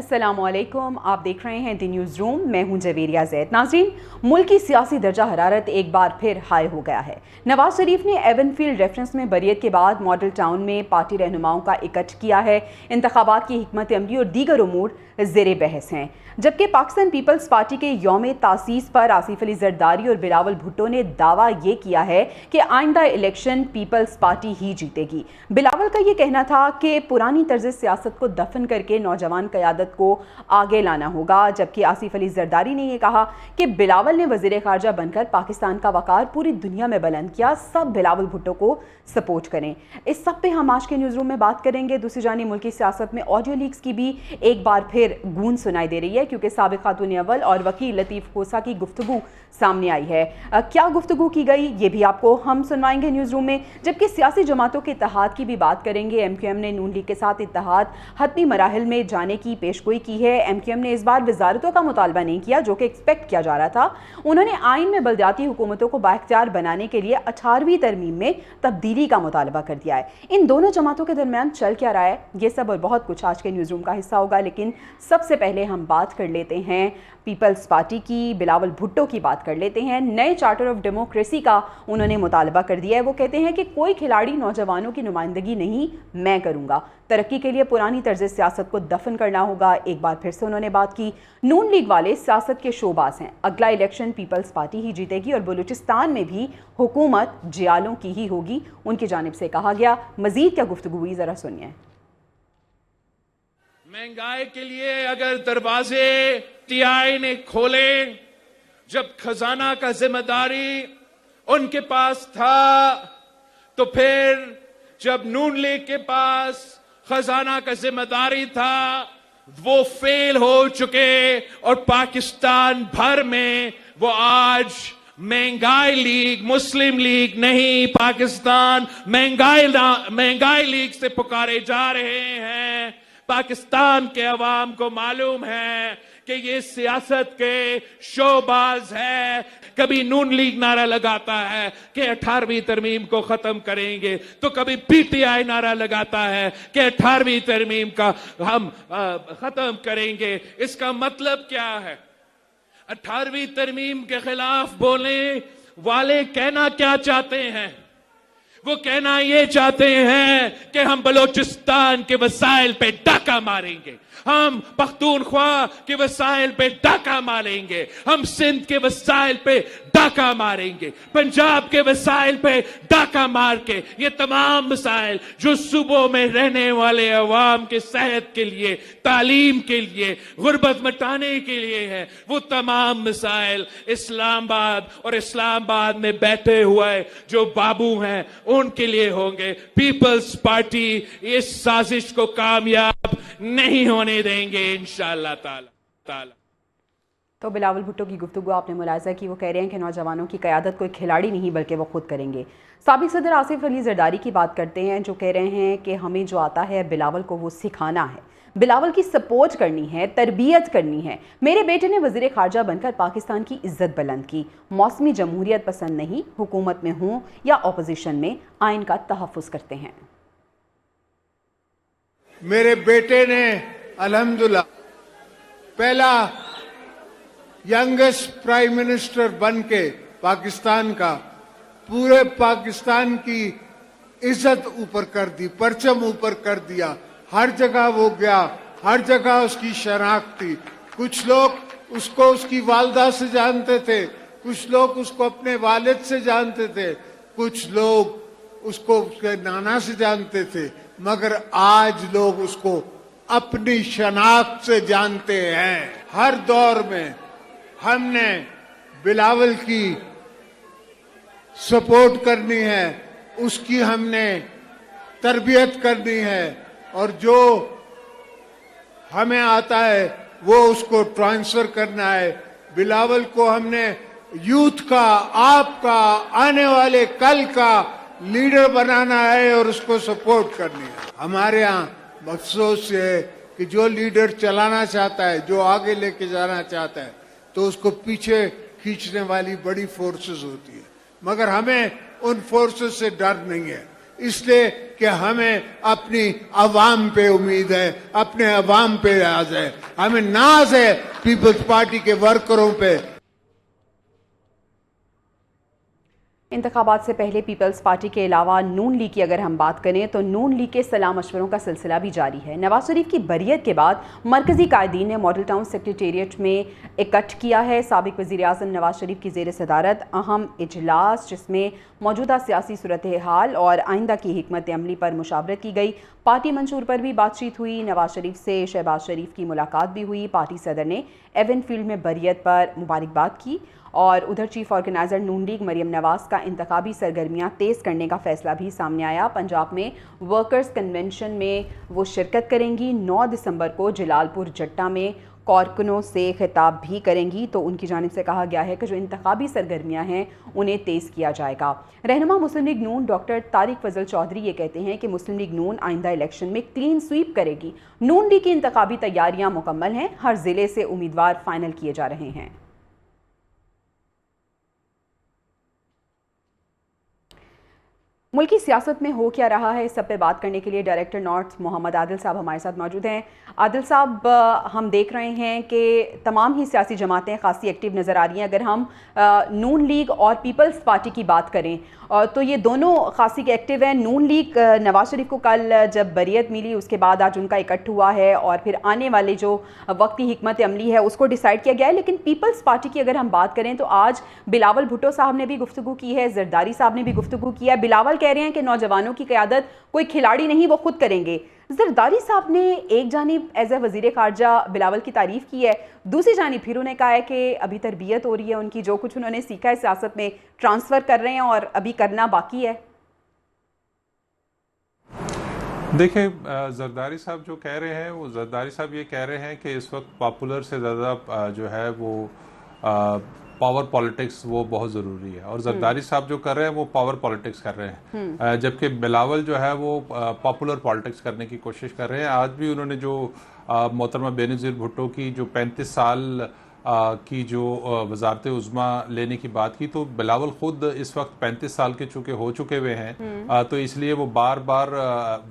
अस्सलाम वालेकुम, आप देख रहे हैं दी न्यूज़ रूम। मैं हूं जवेरिया ज़ैद। नाज़रीन, मुल्क की सियासी दर्जा हरारत एक बार फिर हाई हो गया है। नवाज शरीफ ने एवनफील्ड रेफरेंस में बरियत के बाद मॉडल टाउन में पार्टी रहनुमाओं का इकट्ठ किया है। इंतखाबात की हिकमत अमली और दीगर उमूर ज़ेरे बहस हैं, जबकि पाकिस्तान पीपल्स पार्टी के यौम तासीस पर आसिफ अली जरदारी और बिलावल भुट्टो ने दावा ये किया है कि आइंदा इलेक्शन पीपल्स पार्टी ही जीतेगी। बिलावल का ये कहना था कि पुरानी तर्ज सियासत को दफन करके नौजवान क़यादत को आगे लाना होगा, जबकि आसिफ अली जरदारी ने यह कहा कि बिलावल ने वज़ीर ख़ारजा बनकर पाकिस्तान का वक़ार पूरी दुनिया में बुलंद किया, सब बिलावल भुट्टो को सपोर्ट करें। इस सब पे हम आज के न्यूज़ रूम में बात करेंगे। दूसरी जानिब मुल्की सियासत में ऑडियो लीक्स की भी एक बार फिर गूंज सुनाई दे रही है, क्योंकि साबिक़ खातून अव्वल और वकील लतीफ़ खोसा की गुफ्तगू सामने आई है। क्या गुफ्तगू की गई ये भी आपको हम सुनवाएंगे न्यूज़ रूम में, जबकि सियासी जमातों के इत्तेहाद की भी बात करेंगे। MQM ने नून लीग के साथ इत्तेहाद हतमी मराहिल में जाने की पेशगोई की है। MQM ने इस बार वजारतों का मुतालबा नहीं किया जो कि एक्सपेक्ट किया जा रहा था। उन्होंने आइन में बलदियाती हुकूमतों को बाइख्तियार बनाने के लिए 18वीं तरमीम में तब्दीली का मुतालबा कर दिया है। इन दोनों जमातों के दरमियान चल क्या रहा है, ये सब और बहुत कुछ आज के न्यूज़ रूम का हिस्सा होगा। लेकिन सबसे पहले हम बात कर लेते हैं पीपल्स पार्टी की। बिलावल भुट्टो की बात कर लेते हैं। नए चार्टर ऑफ डेमोक्रेसी का उन्होंने मुतालबा कर दिया है। वो कहते हैं कि कोई खिलाड़ी नौजवानों की नुमाइंदगी नहीं, मैं करूंगा। तरक्की के लिए पुरानी तर्ज सियासत को दफन करना होगा। एक बार फिर से उन्होंने बात की। नून लीग वाले सियासत के शोबाज हैं, अगला इलेक्शन पीपल्स पार्टी ही जीतेगी और बलूचिस्तान में भी हुकूमत जियालों की ही होगी, उनकी जानिब से कहा गया। मजीद क्या गुफ्तगू हुई, जरा सुनिए। महंगाई के लिए अगर दरवाजे TI ने खोले, जब खजाना का जिम्मेदारी उनके पास था, तो फिर जब नून लीग के पास खजाना का जिम्मेदारी था, वो फेल हो चुके और पाकिस्तान भर में वो आज महंगाई लीग, मुस्लिम लीग नहीं, पाकिस्तान महंगाई लीग से पुकारे जा रहे हैं। पाकिस्तान के अवाम को मालूम है कि ये सियासत के शोबाज है। कभी नून लीग नारा लगाता है कि 18वीं तरमीम को खत्म करेंगे, तो कभी PTI नारा लगाता है कि 18वीं तरमीम का हम खत्म करेंगे। इसका मतलब क्या है? 18वीं तरमीम के खिलाफ बोलने वाले कहना क्या चाहते हैं? वो कहना ये चाहते हैं कि हम बलोचिस्तान के वसाइल पे डाका मारेंगे, हम पख्तूनख्वा के वसाइल पे डाका मारेंगे, हम सिंध के वसाइल पे डाका मारेंगे, पंजाब के वसाइल पे डाका मार के ये तमाम वसाइल जो सूबों में रहने वाले अवाम के सेहत के लिए, तालीम के लिए, गुर्बत मिटाने के लिए है, वो तमाम मसाइल इस्लामाबाद और इस्लामाबाद में बैठे हुए जो बाबू हैं उनके लिए होंगे। पीपल्स पार्टी इस साजिश को कामयाब नहीं होने देंगे इंशाअल्लाह ताला। तो बिलावल भुट्टो की गुफ्तगू आपने मुलाहिज़ा की। वो कह रहे हैं कि नौजवानों की क़यादत कोई खिलाड़ी नहीं बल्कि वो खुद करेंगे। साबिक़ सदर आसिफ अली जरदारी की बात करते हैं, जो कह रहे हैं कि हमें जो आता है बिलावल को वो सिखाना है, बिलावल की सपोर्ट करनी है, तरबियत करनी है। मेरे बेटे ने वज़ीर ख़ारजा बनकर पाकिस्तान की इज्जत बुलंद की। मौसमी जमहूरियत पसंद नहीं, हुकूमत में हूँ या अपोजिशन में, आइन का तहफ़्फ़ुज़ करते हैं। मेरे बेटे ने अल्हम्दुलिल्लाह पहला यंगेस्ट प्राइम मिनिस्टर बन के पाकिस्तान का पूरे पाकिस्तान की इज्जत ऊपर कर दी, परचम ऊपर कर दिया। हर जगह वो गया, हर जगह उसकी शनाख्त थी। कुछ लोग उसको उसकी वालदा से जानते थे, कुछ लोग उसको अपने वालिद से जानते थे, कुछ लोग उसको उसके नाना से जानते थे, मगर आज लोग उसको अपनी शनाख्त से जानते हैं। हर दौर में हमने बिलावल की सपोर्ट करनी है, उसकी हमने तरबियत करनी है, और जो हमें आता है वो उसको ट्रांसफर करना है। बिलावल को हमने यूथ का, आपका, आने वाले कल का लीडर बनाना है और उसको सपोर्ट करनी है। हमारे यहाँ अफसोस है कि जो लीडर चलाना चाहता है, जो आगे लेके जाना चाहता है, तो उसको पीछे खींचने वाली बड़ी फोर्सेस होती है, मगर हमें उन फोर्सेस से डर नहीं है। اس لیے کہ ہمیں اپنی عوام پہ امید ہے، اپنے عوام پہ ناز ہے، ہمیں ناز ہے پیپلز پارٹی کے ورکروں پہ۔ انتخابات سے پہلے پیپلز پارٹی کے علاوہ نون لیگ کی اگر ہم بات کریں تو نون لیگ کے صلاح مشوروں کا سلسلہ بھی جاری ہے۔ نواز شریف کی بریت کے بعد مرکزی قائدین نے ماڈل ٹاؤن سیکریٹریٹ میں اکٹھ کیا ہے۔ سابق وزیر اعظم نواز شریف کی زیر صدارت اہم اجلاس جس میں موجودہ سیاسی صورتحال اور آئندہ کی حکمت عملی پر مشاورت کی گئی۔ پارٹی منشور پر بھی بات چیت ہوئی۔ نواز شریف سے شہباز شریف کی ملاقات بھی ہوئی۔ پارٹی صدر نے ایون فیلڈ میں بریت پر مبارکباد کی اور ادھر چیف آرگنائزر نون لیگ مریم نواز کا انتخابی سرگرمیاں تیز کرنے کا فیصلہ بھی سامنے آیا۔ پنجاب میں ورکرز کنونشن میں وہ شرکت کریں گی۔ 9 دسمبر کو جلال پور جٹا میں کارکنوں سے خطاب بھی کریں گی، تو ان کی جانب سے کہا گیا ہے کہ جو انتخابی سرگرمیاں ہیں انہیں تیز کیا جائے گا۔ رہنما مسلم لیگ نون ڈاکٹر طارق فضل چودھری یہ کہتے ہیں کہ مسلم لیگ نون آئندہ الیکشن میں کلین سویپ کرے گی۔ نون لیگ کی انتخابی تیاریاں مکمل ہیں، ہر ضلع سے امیدوار فائنل کیے جا رہے ہیں۔ ملکی سیاست میں ہو کیا رہا ہے، اس سب پہ بات کرنے کے لیے ڈائریکٹر نارتھ محمد عادل صاحب ہمارے ساتھ موجود ہیں۔ عادل صاحب، ہم دیکھ رہے ہیں کہ تمام ہی سیاسی جماعتیں خاصی ایکٹیو نظر آ رہی ہیں۔ اگر ہم نون لیگ اور پیپلز پارٹی کی بات کریں تو یہ دونوں خاصی ایکٹیو ہیں۔ نون لیگ نواز شریف کو کل جب بریت ملی اس کے بعد آج ان کا اکٹھ ہوا ہے اور پھر آنے والے جو وقت کی حکمت عملی ہے اس کو ڈیسائیڈ کیا گیا ہے، لیکن پیپلز پارٹی کی اگر ہم بات کریں تو آج بلاول بھٹو صاحب نے بھی گفتگو کی ہے، زرداری صاحب نے بھی گفتگو کی ہے۔ بلاول کہہ رہے ہیں کہ نوجوانوں کی قیادت کوئی کھلاڑی نہیں، وہ خود کریں گے۔ زرداری صاحب نے ایک جانب ایز اے وزیر خارجہ بلاول کی تعریف کی ہے، دوسری جانب پھر انہیں کہا ہے کہ ابھی تربیت ہو رہی ہے ان کی، جو کچھ انہوں نے سیکھا ہے سیاست میں ٹرانسفر کر رہے ہیں اور ابھی کرنا باقی ہے۔ دیکھیں، زرداری صاحب جو کہہ رہے ہیں، وہ زرداری صاحب یہ کہہ رہے ہیں کہ اس وقت پاپولر سے زیادہ جو ہے وہ پاور پالیٹکس وہ بہت ضروری ہے، اور زرداری صاحب جو کر رہے ہیں وہ پاور پالیٹکس کر رہے ہیں، جبکہ بلاول جو ہے وہ پاپولر پالیٹکس کرنے کی کوشش کر رہے ہیں۔ آج بھی انہوں نے جو محترمہ بینظیر بھٹو کی جو 35 سال کی جو وزارت عظمیٰ لینے کی بات کی، تو بلاول خود اس وقت 35 سال کے چونکہ ہو چکے ہوئے ہیں، تو اس لیے وہ بار بار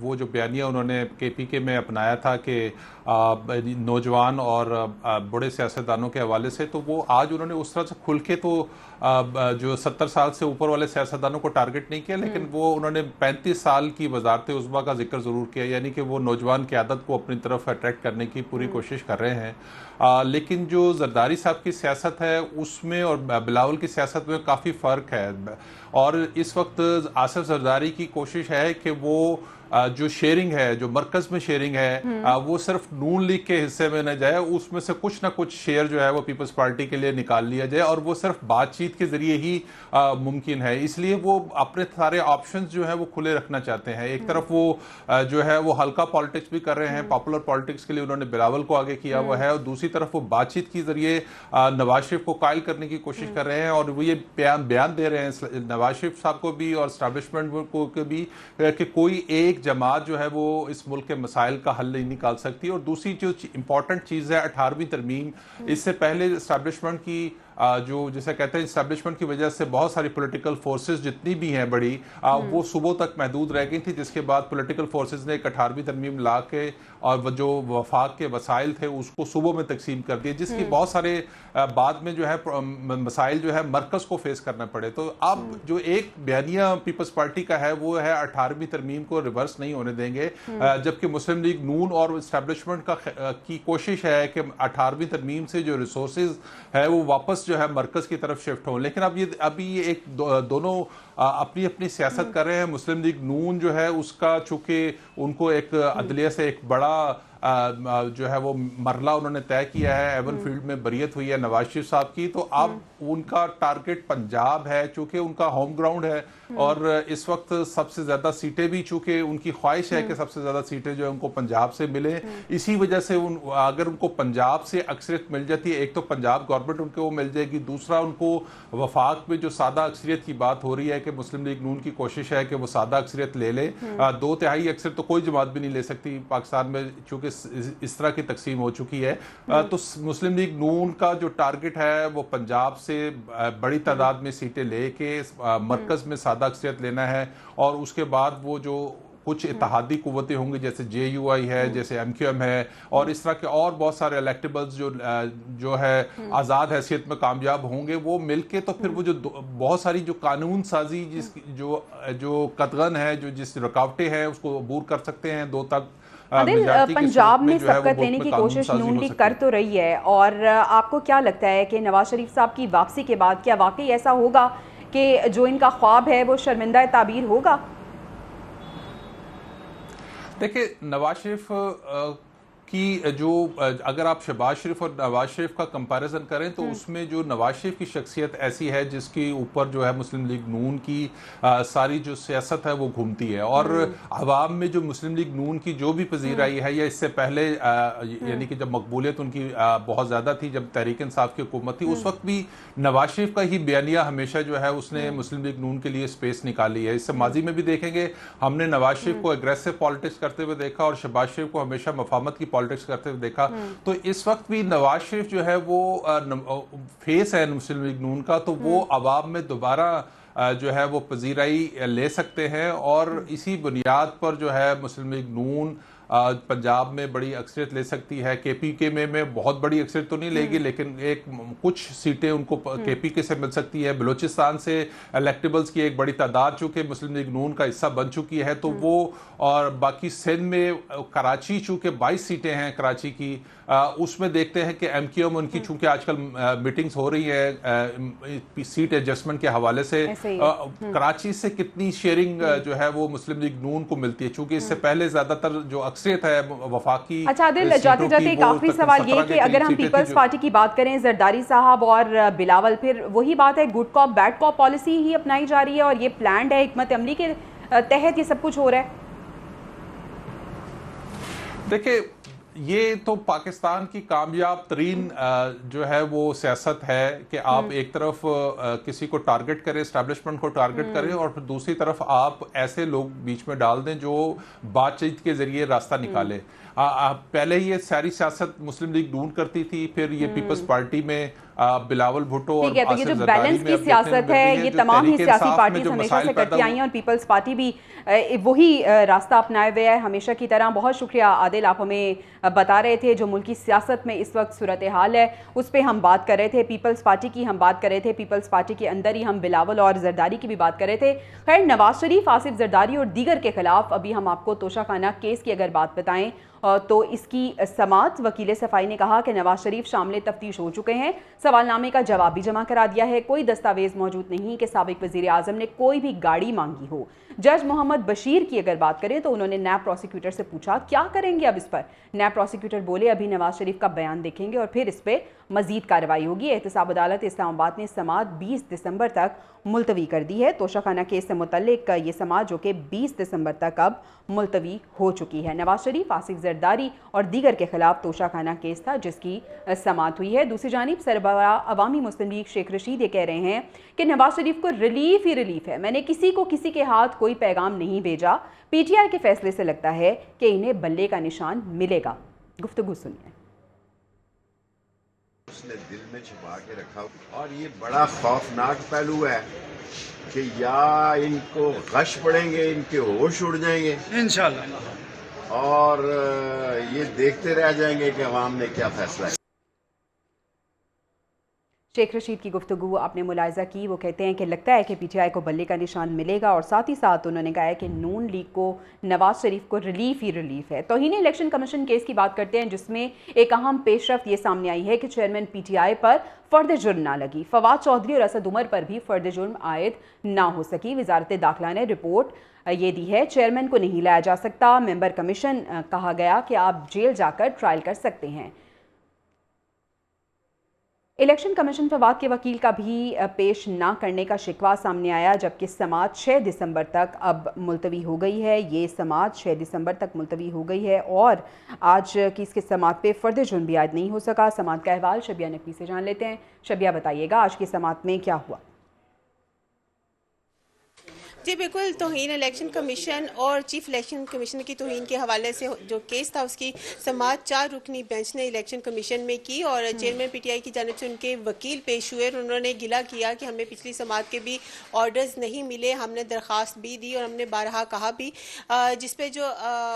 وہ جو بیانیہ انہوں نے کے پی کے میں اپنایا تھا کہ نوجوان اور بڑے سیاستدانوں کے حوالے سے، تو وہ آج انہوں نے اس طرح سے کھل کے تو جو 70 سال سے اوپر والے سیاستدانوں کو ٹارگٹ نہیں کیا، لیکن وہ انہوں نے 35 سال کی وزارت عظمیٰ کا ذکر ضرور کیا، یعنی کہ وہ نوجوان قیادت کو اپنی طرف اٹریکٹ کرنے کی پوری کوشش کر رہے ہیں۔ لیکن جو زرداری صاحب کی سیاست ہے اس میں اور بلاول کی سیاست میں کافی فرق ہے، اور اس وقت آصف زرداری کی کوشش ہے کہ وہ جو شیئرنگ ہے، جو مرکز میں شیئرنگ ہے، وہ صرف نون لیگ کے حصے میں نہ جائے، اس میں سے کچھ نہ کچھ شیئر جو ہے وہ پیپلز پارٹی کے لیے نکال لیا جائے، اور وہ صرف بات چیت کے ذریعے ہی ممکن ہے۔ اس لیے وہ اپنے سارے آپشنز جو ہیں وہ کھلے رکھنا چاہتے ہیں۔ ایک طرف وہ جو ہے وہ ہلکا پالیٹکس بھی کر رہے ہیں، پاپولر پالیٹکس کے لیے انہوں نے بلاول کو آگے کیا ہوا ہے، اور دوسری طرف وہ بات چیت کے ذریعے نواز شریف کو قائل کرنے کی کوشش کر رہے ہیں، اور وہ یہ بیان دے رہے ہیں نواز شریف صاحب کو بھی اور اسٹیبلشمنٹ کو بھی کہ کوئی ایک جماعت جو ہے وہ اس ملک کے مسائل کا حل نہیں نکال سکتی۔ اور دوسری جو امپورٹنٹ چیز ہے 18ویں ترمیم، اس سے پہلے اسٹیبلشمنٹ کی جو جسے کہتے ہیں اسٹیبلشمنٹ کی وجہ سے بہت ساری پولیٹیکل فورسز جتنی بھی ہیں بڑی، وہ صوبوں تک محدود رہ گئی تھی، جس کے بعد پولیٹیکل فورسز نے ایک 18ویں ترمیم لا کے اور جو وفاق کے وسائل تھے اس کو صوبوں میں تقسیم کر دیے، جس کی بہت سارے بعد میں جو ہے مسائل جو ہے مرکز کو فیس کرنا پڑے۔ تو اب جو ایک بیانیہ پیپلز پارٹی کا ہے وہ ہے 18ویں ترمیم کو ریورس نہیں ہونے دیں گے، جبکہ مسلم لیگ نون اور اسٹیبلشمنٹ کی کوشش ہے کہ 18ویں ترمیم سے جو ریسورسز ہے وہ واپس جو ہے مرکز کی طرف شفٹ ہوں۔ لیکن ابھی یہ ایک دونوں اپنی اپنی سیاست کر رہے ہیں۔ مسلم لیگ نون جو ہے اس کا چونکہ ان کو ایک عدلیہ سے ایک بڑا جو ہے وہ مرلہ انہوں نے طے کیا ہے، ایون فیلڈ میں بریت ہوئی ہے نواز شریف صاحب کی، تو اب ان کا ٹارگٹ پنجاب ہے چونکہ ان کا ہوم گراؤنڈ ہے، اور اس وقت سب سے زیادہ سیٹیں بھی چونکہ ان کی خواہش ہے کہ سب سے زیادہ سیٹیں جو ہے ان کو پنجاب سے ملے، اسی وجہ سے اگر ان کو پنجاب سے اکثریت مل جاتی ہے، ایک تو پنجاب گورنمنٹ ان کو مل جائے گی، دوسرا ان کو وفاق میں جو سادہ اکثریت کی بات ہو رہی ہے کہ مسلم لیگ نون کی کوشش ہے کہ وہ سادہ اکثریت لے لے، 2/3 اکثریت تو کوئی جماعت بھی نہیں لے سکتی پاکستان میں، چونکہ کیونکہ اس طرح کی تقسیم ہو چکی ہے. تو مسلم لیگ نون کا جو ٹارگٹ ہے وہ پنجاب سے بڑی تعداد میں سیٹیں لے کے مرکز میں سادہ اکثریت لینا ہے, اور اس کے بعد وہ جو کچھ اتحادی قوتیں ہوں گی جیسے جے یو آئی ہے, جیسے ایم کیو ایم ہے, اور اس طرح کے اور بہت سارے الیکٹیبلز جو ہے آزاد حیثیت میں کامیاب ہوں گے, وہ مل کے تو پھر وہ جو بہت ساری جو قانون سازی جو قطغن ہے, جو جس رکاوٹیں ہیں اس کو عبور کر سکتے ہیں 2 تک. عادل, پنجاب میں سبقت لینے کی کوشش نون لیگ کر تو رہی ہے, اور آپ کو کیا لگتا ہے کہ نواز شریف صاحب کی واپسی کے بعد کیا واقعی ایسا ہوگا کہ جو ان کا خواب ہے وہ شرمندہ تعبیر ہوگا؟ دیکھیں, نواز شریف کی جو اگر آپ شہباز شریف اور نواز شریف کا کمپیریزن کریں تو اس میں جو نواز شریف کی شخصیت ایسی ہے جس کے اوپر جو ہے مسلم لیگ نون کی ساری جو سیاست ہے وہ گھومتی ہے, اور عوام میں جو مسلم لیگ نون کی جو بھی پذیرائی ہے, یا اس سے پہلے یعنی کہ جب مقبولیت ان کی بہت زیادہ تھی جب تحریک انصاف کی حکومت تھی, اس وقت بھی نواز شریف کا ہی بیانیہ ہمیشہ جو ہے اس نے مسلم لیگ نون کے لیے سپیس نکالی ہے. اس سے ماضی میں بھی دیکھیں گے ہم نے نواز شریف کو اگریسو پالیٹکس کرتے ہوئے دیکھا اور شہباز شریف کو ہمیشہ مفاہمت کی پالیٹکس کرتے ہوئے دیکھا. تو اس وقت بھی نواز شریف جو ہے وہ فیس ہے مسلم لیگ نون کا, تو وہ عوام میں دوبارہ جو ہے وہ پذیرائی لے سکتے ہیں, اور اسی بنیاد پر جو ہے مسلم لیگ نون پنجاب میں بڑی اکثریت لے سکتی ہے. کے پی کے میں بہت بڑی اکثریت تو نہیں لے گی, لیکن کچھ سیٹیں ان کو کے پی کے سے مل سکتی ہے. بلوچستان سے الیکٹیبلز کی ایک بڑی تعداد چونکہ مسلم لیگ نون کا حصہ بن چکی ہے, تو وہ, اور باقی سندھ میں کراچی چونکہ 22 سیٹیں ہیں کراچی کی, اس میں دیکھتے ہیں کہ ایم کیو ایم ان کی چونکہ آج کل میٹنگز ہو رہی ہے سیٹ ایڈجسٹمنٹ کے حوالے سے, کراچی سے کتنی شیئرنگ جو ہے وہ مسلم لیگ نون کو ملتی ہے, چونکہ اس سے پہلے زیادہ تر جو اکثریت ہے وفاقی. اچھا عادل, جاتے جاتے ایک آخری سوال یہ کہ اگر ہم پیپلز پارٹی کی بات کریں, زرداری صاحب اور بلاول, پھر وہی بات ہے گڈ کاپ بیڈ کاپ پالیسی ہی اپنائی جا رہی ہے, اور یہ پلانڈ ہے, حکمت عملی کے تحت یہ سب کچھ ہو رہا ہے؟ دیکھیں, یہ تو پاکستان کی کامیاب ترین جو ہے وہ سیاست ہے کہ آپ ایک طرف کسی کو ٹارگٹ کریں, اسٹیبلشمنٹ کو ٹارگٹ کریں, اور پھر دوسری طرف آپ ایسے لوگ بیچ میں ڈال دیں جو بات چیت کے ذریعے راستہ نکالے. پہلے یہ ساری سیاست مسلم لیگ نون کرتی تھی, پھر یہ پیپلز پارٹی میں بلاول بھٹو اور آصف زرداری میں, جو بیلنس کی سیاست ہے یہ تمام ہی سیاسی پارٹیز ہمیشہ سے کرتی آئی ہیں, اور پیپلز پارٹی بھی وہی راستہ اپنائے ہوئے ہے ہمیشہ کی طرح. بہت شکریہ عادل, آپ ہمیں بتا رہے تھے جو ملکی سیاست میں اس وقت صورتحال ہے اس پہ ہم بات کر رہے تھے, پیپلز پارٹی کی ہم بات کر رہے تھے, پیپلز پارٹی کے اندر ہی ہم بلاول اور زرداری کی بھی بات کر رہے تھے. خیر, نواز شریف, آصف زرداری اور دیگر کے خلاف ابھی ہم آپ کو توشہ خانہ کیس کی اگر بات بتائیں تو اس کی سماعت وکیل صفائی نے کہا کہ نواز شریف شامل تفتیش ہو چکے ہیں, سوال نامے کا جواب بھی جمع کرا دیا ہے, کوئی دستاویز موجود نہیں کہ سابق وزیر اعظم نے کوئی بھی گاڑی مانگی ہو. جج محمد بشیر کی اگر بات کریں تو انہوں نے نیب پروسیکیوٹر سے پوچھا کیا کریں گے اب اس پر. نیب پروسیکیوٹر بولے ابھی نواز شریف کا بیان دیکھیں گے اور پھر اس پہ مزید کارروائی ہوگی. احتساب عدالت اسلام آباد نے سماعت 20 دسمبر تک ملتوی کر دی ہے. توشہ خانہ کیس سے متعلق یہ سماعت جو کہ 20 دسمبر تک اب ملتوی ہو چکی ہے. نواز شریف, آصف زرداری اور دیگر کے خلاف توشہ خانہ کیس تھا جس کی سماعت ہوئی ہے. دوسری جانب سربراہ عوامی مسلم لیگ شیخ رشید یہ کہہ رہے ہیں کہ نواز شریف کو ریلیف ہی ریلیف ہے, میں نے کسی کو کسی کے ہاتھ کوئی پیغام نہیں بھیجا, پی ٹی آئی کے فیصلے سے لگتا ہے کہ انہیں بلے کا نشان ملے گا. گفتگو سنیے. اس نے دل میں چھپا کے رکھا, اور یہ بڑا خوفناک پہلو ہے کہ یا ان کو غش پڑیں گے, ان کے ہوش اڑ جائیں گے انشاءاللہ, اور یہ دیکھتے رہ جائیں گے کہ عوام نے کیا فیصلہ ہے. شیخ رشید کی گفتگو آپ نے ملاحظہ کی, وہ کہتے ہیں کہ لگتا ہے کہ پی ٹی آئی کو بلے کا نشان ملے گا, اور ساتھ ہی ساتھ انہوں نے کہا ہے کہ نون لیگ کو, نواز شریف کو ریلیف ہی ریلیف ہے. توہین الیکشن کمیشن کیس کی بات کرتے ہیں جس میں ایک اہم پیش رفت یہ سامنے آئی ہے کہ چیئرمین پی ٹی آئی پر فرد جرم نہ لگی. فواد چودھری اور اسد عمر پر بھی فرد جرم عائد نہ ہو سکی. وزارت داخلہ نے رپورٹ یہ دی ہے, چیئرمین کو نہیں لایا جا سکتا, ممبر کمیشن کہا گیا کہ آپ جیل جا کر ٹرائل کر سکتے ہیں. الیکشن کمیشن فواد کے وکیل کا بھی پیش نہ کرنے کا شکوہ سامنے آیا, جبکہ سماعت 6 دسمبر تک اب ملتوی ہو گئی ہے. یہ سماعت 6 دسمبر تک ملتوی ہو گئی ہے, اور آج کی اس کے سماعت پہ فرد جرم بھی عائد نہیں ہو سکا. سماعت کا احوال شبیہ نقوی سے جان لیتے ہیں. شبیہ, بتائیے گا آج کی سماعت میں کیا ہوا؟ جی بالکل، توہین الیکشن کمیشن اور چیف الیکشن کمیشن کی توہین کے حوالے سے جو کیس تھا اس کی سماعت 4 رکنی بینچ نے الیکشن کمیشن میں کی، اور چیئرمین پی ٹی آئی کی جانب سے ان کے وکیل پیش ہوئے اور انہوں نے گلہ کیا کہ ہمیں پچھلی سماعت کے بھی آرڈرز نہیں ملے، ہم نے درخواست بھی دی اور ہم نے بارہا کہا بھی، جس پہ جو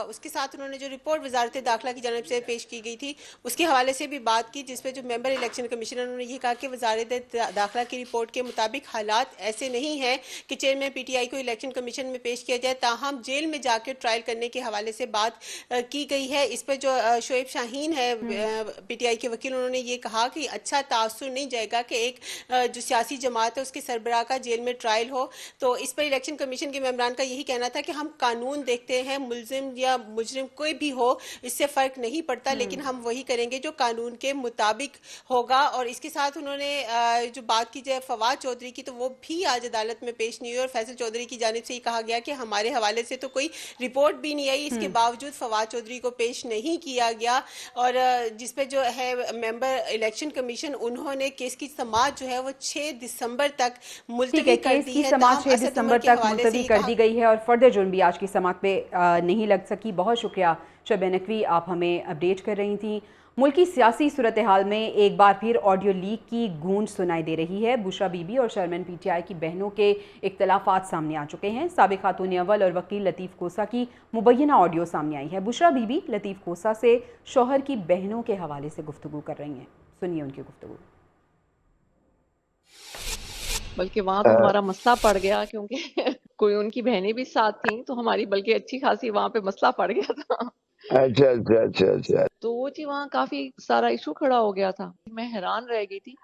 اس کے ساتھ انہوں نے جو رپورٹ وزارت داخلہ کی جانب سے پیش کی گئی تھی اس کے حوالے سے بھی بات کی، جس پہ جو ممبر الیکشن کمیشنر انہوں نے یہ کہا کہ وزارت داخلہ کی رپورٹ کے مطابق حالات ایسے نہیں ہیں کہ چیئرمین پی ٹی آئی کو الیکشن کمیشن میں پیش کیا جائے، تاہم جیل میں جا کے ٹرائل کرنے کے حوالے سے بات کی گئی ہے۔ اس پہ جو شعیب شاہین ہے پی ٹی آئی کے وکیل، انہوں نے یہ کہا کہ اچھا تاثر نہیں جائے گا کہ ایک جو سیاسی جماعت ہے اس کے سربراہ کا جیل میں ٹرائل ہو، تو اس پر الیکشن کمیشن کے ممبران کا یہی کہنا تھا کہ ہم قانون دیکھتے ہیں، ملزم یا مجرم کوئی بھی ہو اس سے فرق نہیں پڑتا، لیکن ہم وہی کریں گے جو قانون کے مطابق ہوگا۔ اور اس کے ساتھ انہوں نے جو بات کی جائے فواد چودھری کی، تو وہ بھی آج عدالت میں پیش نہیں ہوئی، اور فیصل چودھری کی جانب سے یہ کہا گیا کہ ہمارے حوالے سے تو کوئی رپورٹ بھی نہیں آئی، اس کے باوجود فواد چودھری کو پیش نہیں کیا گیا، اور جس پہ جو ہے ممبر الیکشن کمیشن انہوں نے کیس کی سماعت جو ہے وہ 6 دسمبر تک ملتوی کر کیس دی کی ہے۔ سماعت 6 اسد دسمبر عمر کے تک حوالے سے ملتوی یہ کر کہا دی گئی ہے، اور فردر جرم بھی آج کی سماعت پہ نہیں لگ سکی۔ بہت شکریہ شعیب نقوی، آپ ہمیں اپڈیٹ کر رہی تھیں۔ ملکی سیاسی صورتحال میں ایک بار پھر آڈیو لیک کی گونج سنائی دے رہی ہے۔ بشرا بی بی اور چیئرمین پی ٹی آئی کی بہنوں کے اختلافات سامنے آ چکے ہیں۔ سابق خاتون اول اور وکیل لطیف کوسہ کی مبینہ آڈیو سامنے آئی ہے۔ بشرا بی بی لطیف کوسہ سے شوہر کی بہنوں کے حوالے سے گفتگو کر رہی ہیں، سنیے ان کی گفتگو۔ بلکہ وہاں تو ہمارا مسئلہ پڑ گیا، کیونکہ کوئی ان کی بہنیں بھی ساتھ تھیں، تو ہماری بلکہ اچھی خاصی وہاں پہ مسئلہ پڑ گیا تھا۔ اچھا تو وہ جی وہاں کافی سارا ایشو کھڑا ہو گیا تھا، میں حیران رہ گئی تھی۔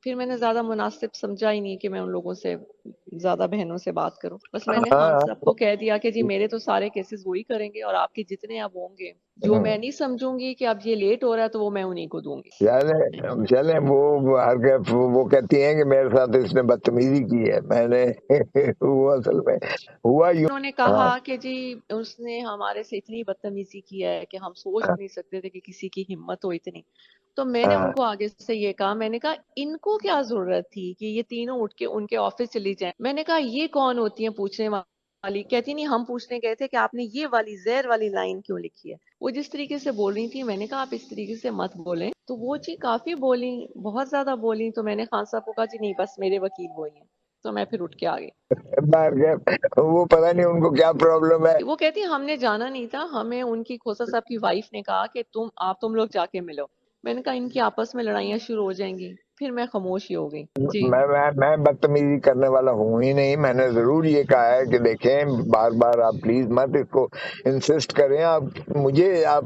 پھر میں نے زیادہ مناسب سمجھا ہی نہیں کہ میں ان لوگوں سے زیادہ بہنوں سے بات کروں، بس میں نے خان صاحب کو کہہ دیا کہ جی میرے تو سارے کیسز وہی کریں گے، اور آپ کے جتنے اب ہوں گے جو میں نہیں سمجھوں گی کہ اب یہ لیٹ ہو رہا ہے تو وہ میں انہیں کو دوں گی۔ چلیں وہ کہتی ہیں کہ میرے ساتھ اس نے بدتمیزی کی ہے، میں نے وہ اصل میں ہوا یوں۔ انہوں نے کہا کہ جی اس نے ہمارے سے اتنی بدتمیزی کی ہے کہ ہم سوچ نہیں سکتے تھے کہ کسی کی ہمت ہو اتنی۔ تو میں نے ان کو آگے سے یہ کہا، میں نے کہا ان کو کیا ضرورت تھی کہ یہ تینوں اٹھ کے ان کے آفس چلی جائیں۔ میں نے کہا یہ کون ہوتی ہیں پوچھنے والی؟ کہتی نہیں، ہم پوچھنے گئے تھے کہ آپ نے یہ والی زہر والی لائن کیوں لکھی ہے۔ وہ جس طریقے سے بول رہی تھی، میں نے کہا آپ اس طریقے سے مت بولیں۔ تو وہ جی کافی بولی، بہت زیادہ بولی۔ تو میں نے خان صاحب کو کہا جی نہیں، بس میرے وکیل وہی ہیں۔ تو میں پھر اٹھ کے آ گئی۔ وہ پتہ نہیں ان کو کیا پرابلم ہے۔ وہ کہتی ہم نے جانا نہیں تھا، ہمیں ان کی کھوسہ صاحب کی وائف نے کہا کہ تم لوگ جا کے ملو۔ میں نے کہا ان کی آپس میں لڑائیاں شروع ہو جائیں گی۔ پھر میں خاموش ہی ہو گئی۔ جی میں بدتمیزی کرنے والا ہوں ہی نہیں۔ میں نے ضرور یہ کہا ہے کہ دیکھیں بار بار آپ پلیز مت اس کو انسسٹ کریں، آپ مجھے آپ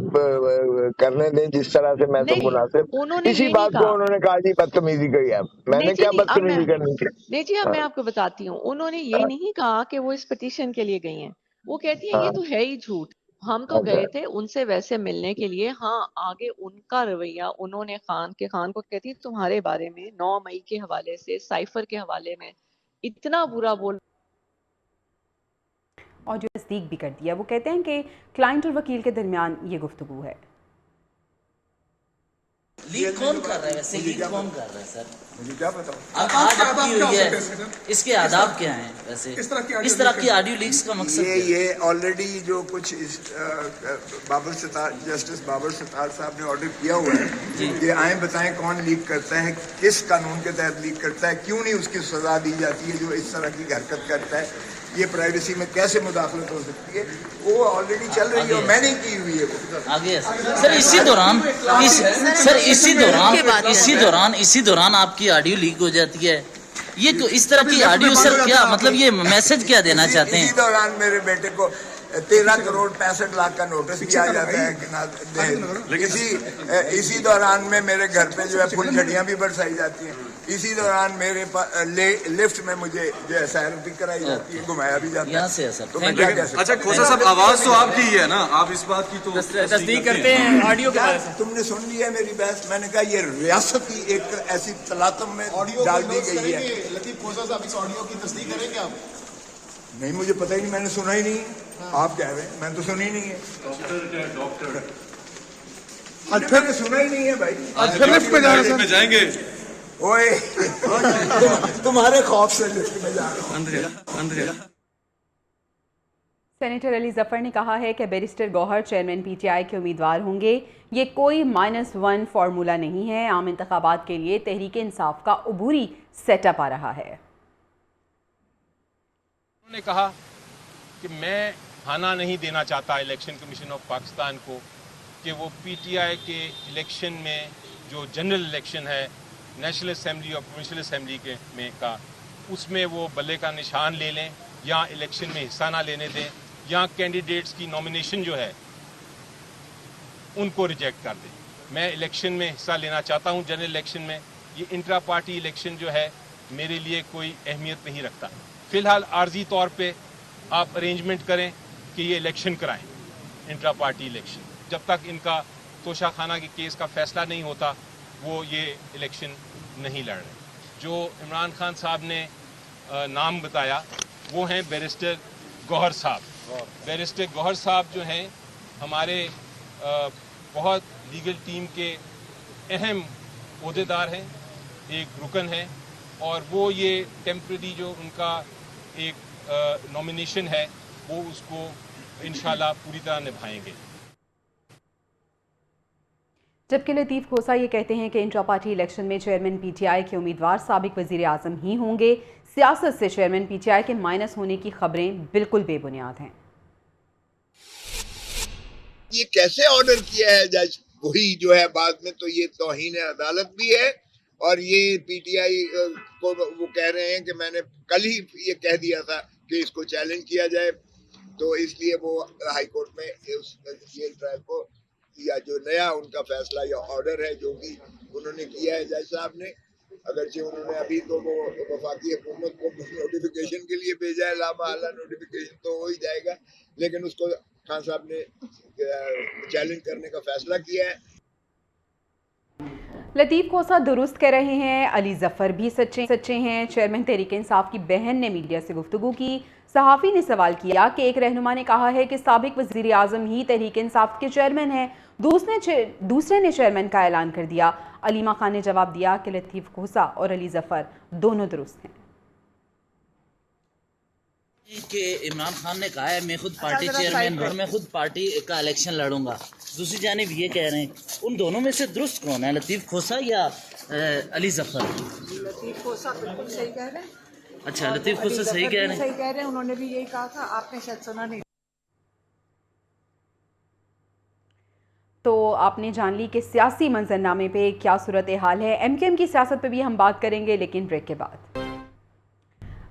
کرنے دیں جس طرح سے میں تو مناسب۔ اسی بات کو انہوں نے کہا جی بدتمیزی کری ہے، میں نے کیا بدتمیزی کرنی تھی؟ نہیں جی، اب میں آپ کو بتاتی ہوں، انہوں نے یہ نہیں کہا کہ وہ اس پٹیشن کے لیے گئی ہیں۔ وہ کہتی ہیں یہ تو ہے ہی جھوٹ، ہم تو گئے تھے ان سے ویسے ملنے کے لیے۔ ہاں آگے ان کا رویہ، انہوں نے خان کو کہتی تمہارے بارے میں 9 مئی کے حوالے سے، سائفر کے حوالے میں اتنا برا بول، اور جو تصدیق بھی کر دیا۔ وہ کہتے ہیں کہ کلائنٹ اور وکیل کے درمیان یہ گفتگو ہے۔ لیک کون کر رہا ہے ویسے؟ لیک کون کر رہا ہے سر؟ مجھے کیا پتا؟ آج آپ کی ہوئی ہے، اس کے آداب کیا ہیں ویسے؟ اس طرح کی آڈیو لیکس کا مقصد یہ آلریڈی جو کچھ جسٹس بابر ستار صاحب نے آرڈر کیا ہوا ہے کہ آئیں بتائیں کون لیک کرتا ہے، کس قانون کے تحت لیک کرتا ہے، کیوں نہیں اس کی سزا دی جاتی ہے جو اس طرح کی حرکت کرتا ہے، یہ پرائیویسی میں کیسے مداخلت ہو سکتی ہے، وہ آلریڈی چل رہی ہے اور میں نے کی ہوئی ہے وہ آگے۔ سر اسی دوران آپ کی آڈیو لیک ہو جاتی ہے، یہ اس طرح کی آڈیو سر کیا مطلب، یہ میسج کیا دینا چاہتے ہیں؟ اسی دوران میرے بیٹے کو 13 کروڑ 65 لاکھ کا نوٹس دیا جاتا ہے کہ اسی دوران میں میرے گھر پہ جو ہے پھول جھڑیاں بھی برسائی جاتی ہیں، اسی دوران میرے لفٹ میں مجھے جو ہے سیر بھی کرائی جاتی ہے، گھمایا بھی جاتا ہے۔ یہاں سے سر اچھا کھوسہ صاحب، آواز تو آپ کی ہی ہے نا، آپ اس بات کی تو تصدیق کرتے ہیں آڈیو کے بارے میں؟ تم نے سن لیا میری بحث، میں نے کہا یہ ریاست کی ایک ایسی تلاطم میں ڈال دی گئی ہے۔ لطیف کوسہ صاحب اس آڈیو کی تصدیق کریں گے آپ؟ نہیں مجھے پتہ ہی نہیں، میں نے سنا ہی نہیں، آپ کہہ رہے ہیں میں تو سنی نہیں ہے، میں نے سنا ہی نہیں ہے بھائی۔ میں جائیں گے اوئے تمہارے خوف سے لفٹ میں جا رہا ہوں۔ سینیٹر علی ظفر نے کہا ہے کہ barrister Gohar chairman P T I کے امیدوار ہوں گے. یہ کوئی -1 فارمولا نہیں ہے. عام انتخابات کے لیے تحریک انصاف کا عبوری سیٹ اپ آ رہا ہے. انہوں نے کہا کہ میں کھانا نہیں دینا چاہتا الیکشن کمیشن آف پاکستان کو کہ وہ پی ٹی آئی کے الیکشن میں جو جنرل الیکشن ہے نیشنل اسمبلی اور پروونشل اسمبلی کے میں کا اس میں وہ بلے کا نشان لے لیں یا الیکشن میں حصہ نہ لینے دیں یا کینڈیڈیٹس کی نامینیشن جو ہے ان کو ریجیکٹ کر دیں. میں الیکشن میں حصہ لینا چاہتا ہوں جنرل الیکشن میں. یہ انٹرا پارٹی الیکشن جو ہے میرے لیے کوئی اہمیت نہیں رکھتا. فی الحال عارضی طور پہ آپ ارینجمنٹ کریں کہ یہ الیکشن کرائیں انٹرا پارٹی الیکشن. جب تک ان کا توشہ خانہ کے کیس کا فیصلہ نہیں ہوتا وہ یہ الیکشن نہیں لڑ رہے. جو عمران خان صاحب نے نام بتایا وہ ہیں بیرسٹر گوہر صاحب. بیرسٹر گوہر صاحب جو ہیں ہمارے بہت لیگل ٹیم کے اہم عہدیدار ہیں, ایک رکن ہیں, اور وہ یہ ٹیمپرری جو ان کا ایک نامینیشن ہے وہ اس کو انشاءاللہ پوری طرح نبھائیں گے. جبکہ لطیف کھوسا یہ کہتے ہیں کہ انٹرا پارٹی الیکشن میں چیئرمین پی ٹی آئی کے امیدوار سابق وزیر اعظم ہی ہوں گے. سیاست سے چیئرمین پی ٹی آئی کے مائنس ہونے کی خبریں بالکل بے بنیاد ہیں. یہ کیسے آرڈر کیا ہے جج وہی جو ہے بعد میں تو یہ توہین عدالت بھی ہے, اور یہ پی ٹی آئی کو وہ کہہ رہے ہیں کہ میں نے کل ہی یہ کہہ دیا تھا کہ اس کو چیلنج کیا جائے, تو اس لیے وہ ہائی کورٹ میں اس ٹرائل کو یا جو نیا ان کا فیصلہ یا آرڈر ہے جو بھی انہوں نے کیا ہے جج صاحب نے, اگرچہ انہوں نے ابھی تو وہ وفاقی حکومت کو نوٹیفیکیشن کے لیے بھیجا ہے, لامحالہ نوٹیفیکیشن تو ہو ہی جائے گا, لیکن اس کو خان صاحب نے چیلنج کرنے کا فیصلہ کیا ہے. لطیف کھوسا درست کہہ رہے ہیں, علی ظفر بھی سچے ہیں. چیئرمین تحریک انصاف کی بہن نے میڈیا سے گفتگو کی. صحافی نے سوال کیا کہ ایک رہنما نے کہا ہے کہ سابق وزیر اعظم ہی تحریک انصاف کے چیئرمین ہیں, دوسرے نے چیئرمین کا اعلان کر دیا. علیمہ خان نے جواب دیا کہ لطیف کھوسا اور علی ظفر دونوں درست ہیں. کہ عمران خان نے کہا ہے میں خود پارٹی چیئرمین اور میں خود پارٹی کا الیکشن لڑوں گا. دوسری جانب یہ کہہ رہے ہیں, ان دونوں میں سے درست کون ہے, لطیف کھوسا یا علی ظفر؟ لطیف کھوسا بالکل صحیح کہہ رہے ہیں. اچھا, لطیف کھوسا صحیح کہہ رہے ہیں. انہوں نے بھی یہی کہا تھا, آپ نے شاید سنا نہیں. تو آپ نے جان لی کہ سیاسی منظرنامے پہ کیا صورتحال ہے. ایم کیو ایم کی سیاست پہ بھی ہم بات کریں گے لیکن بریک کے بعد.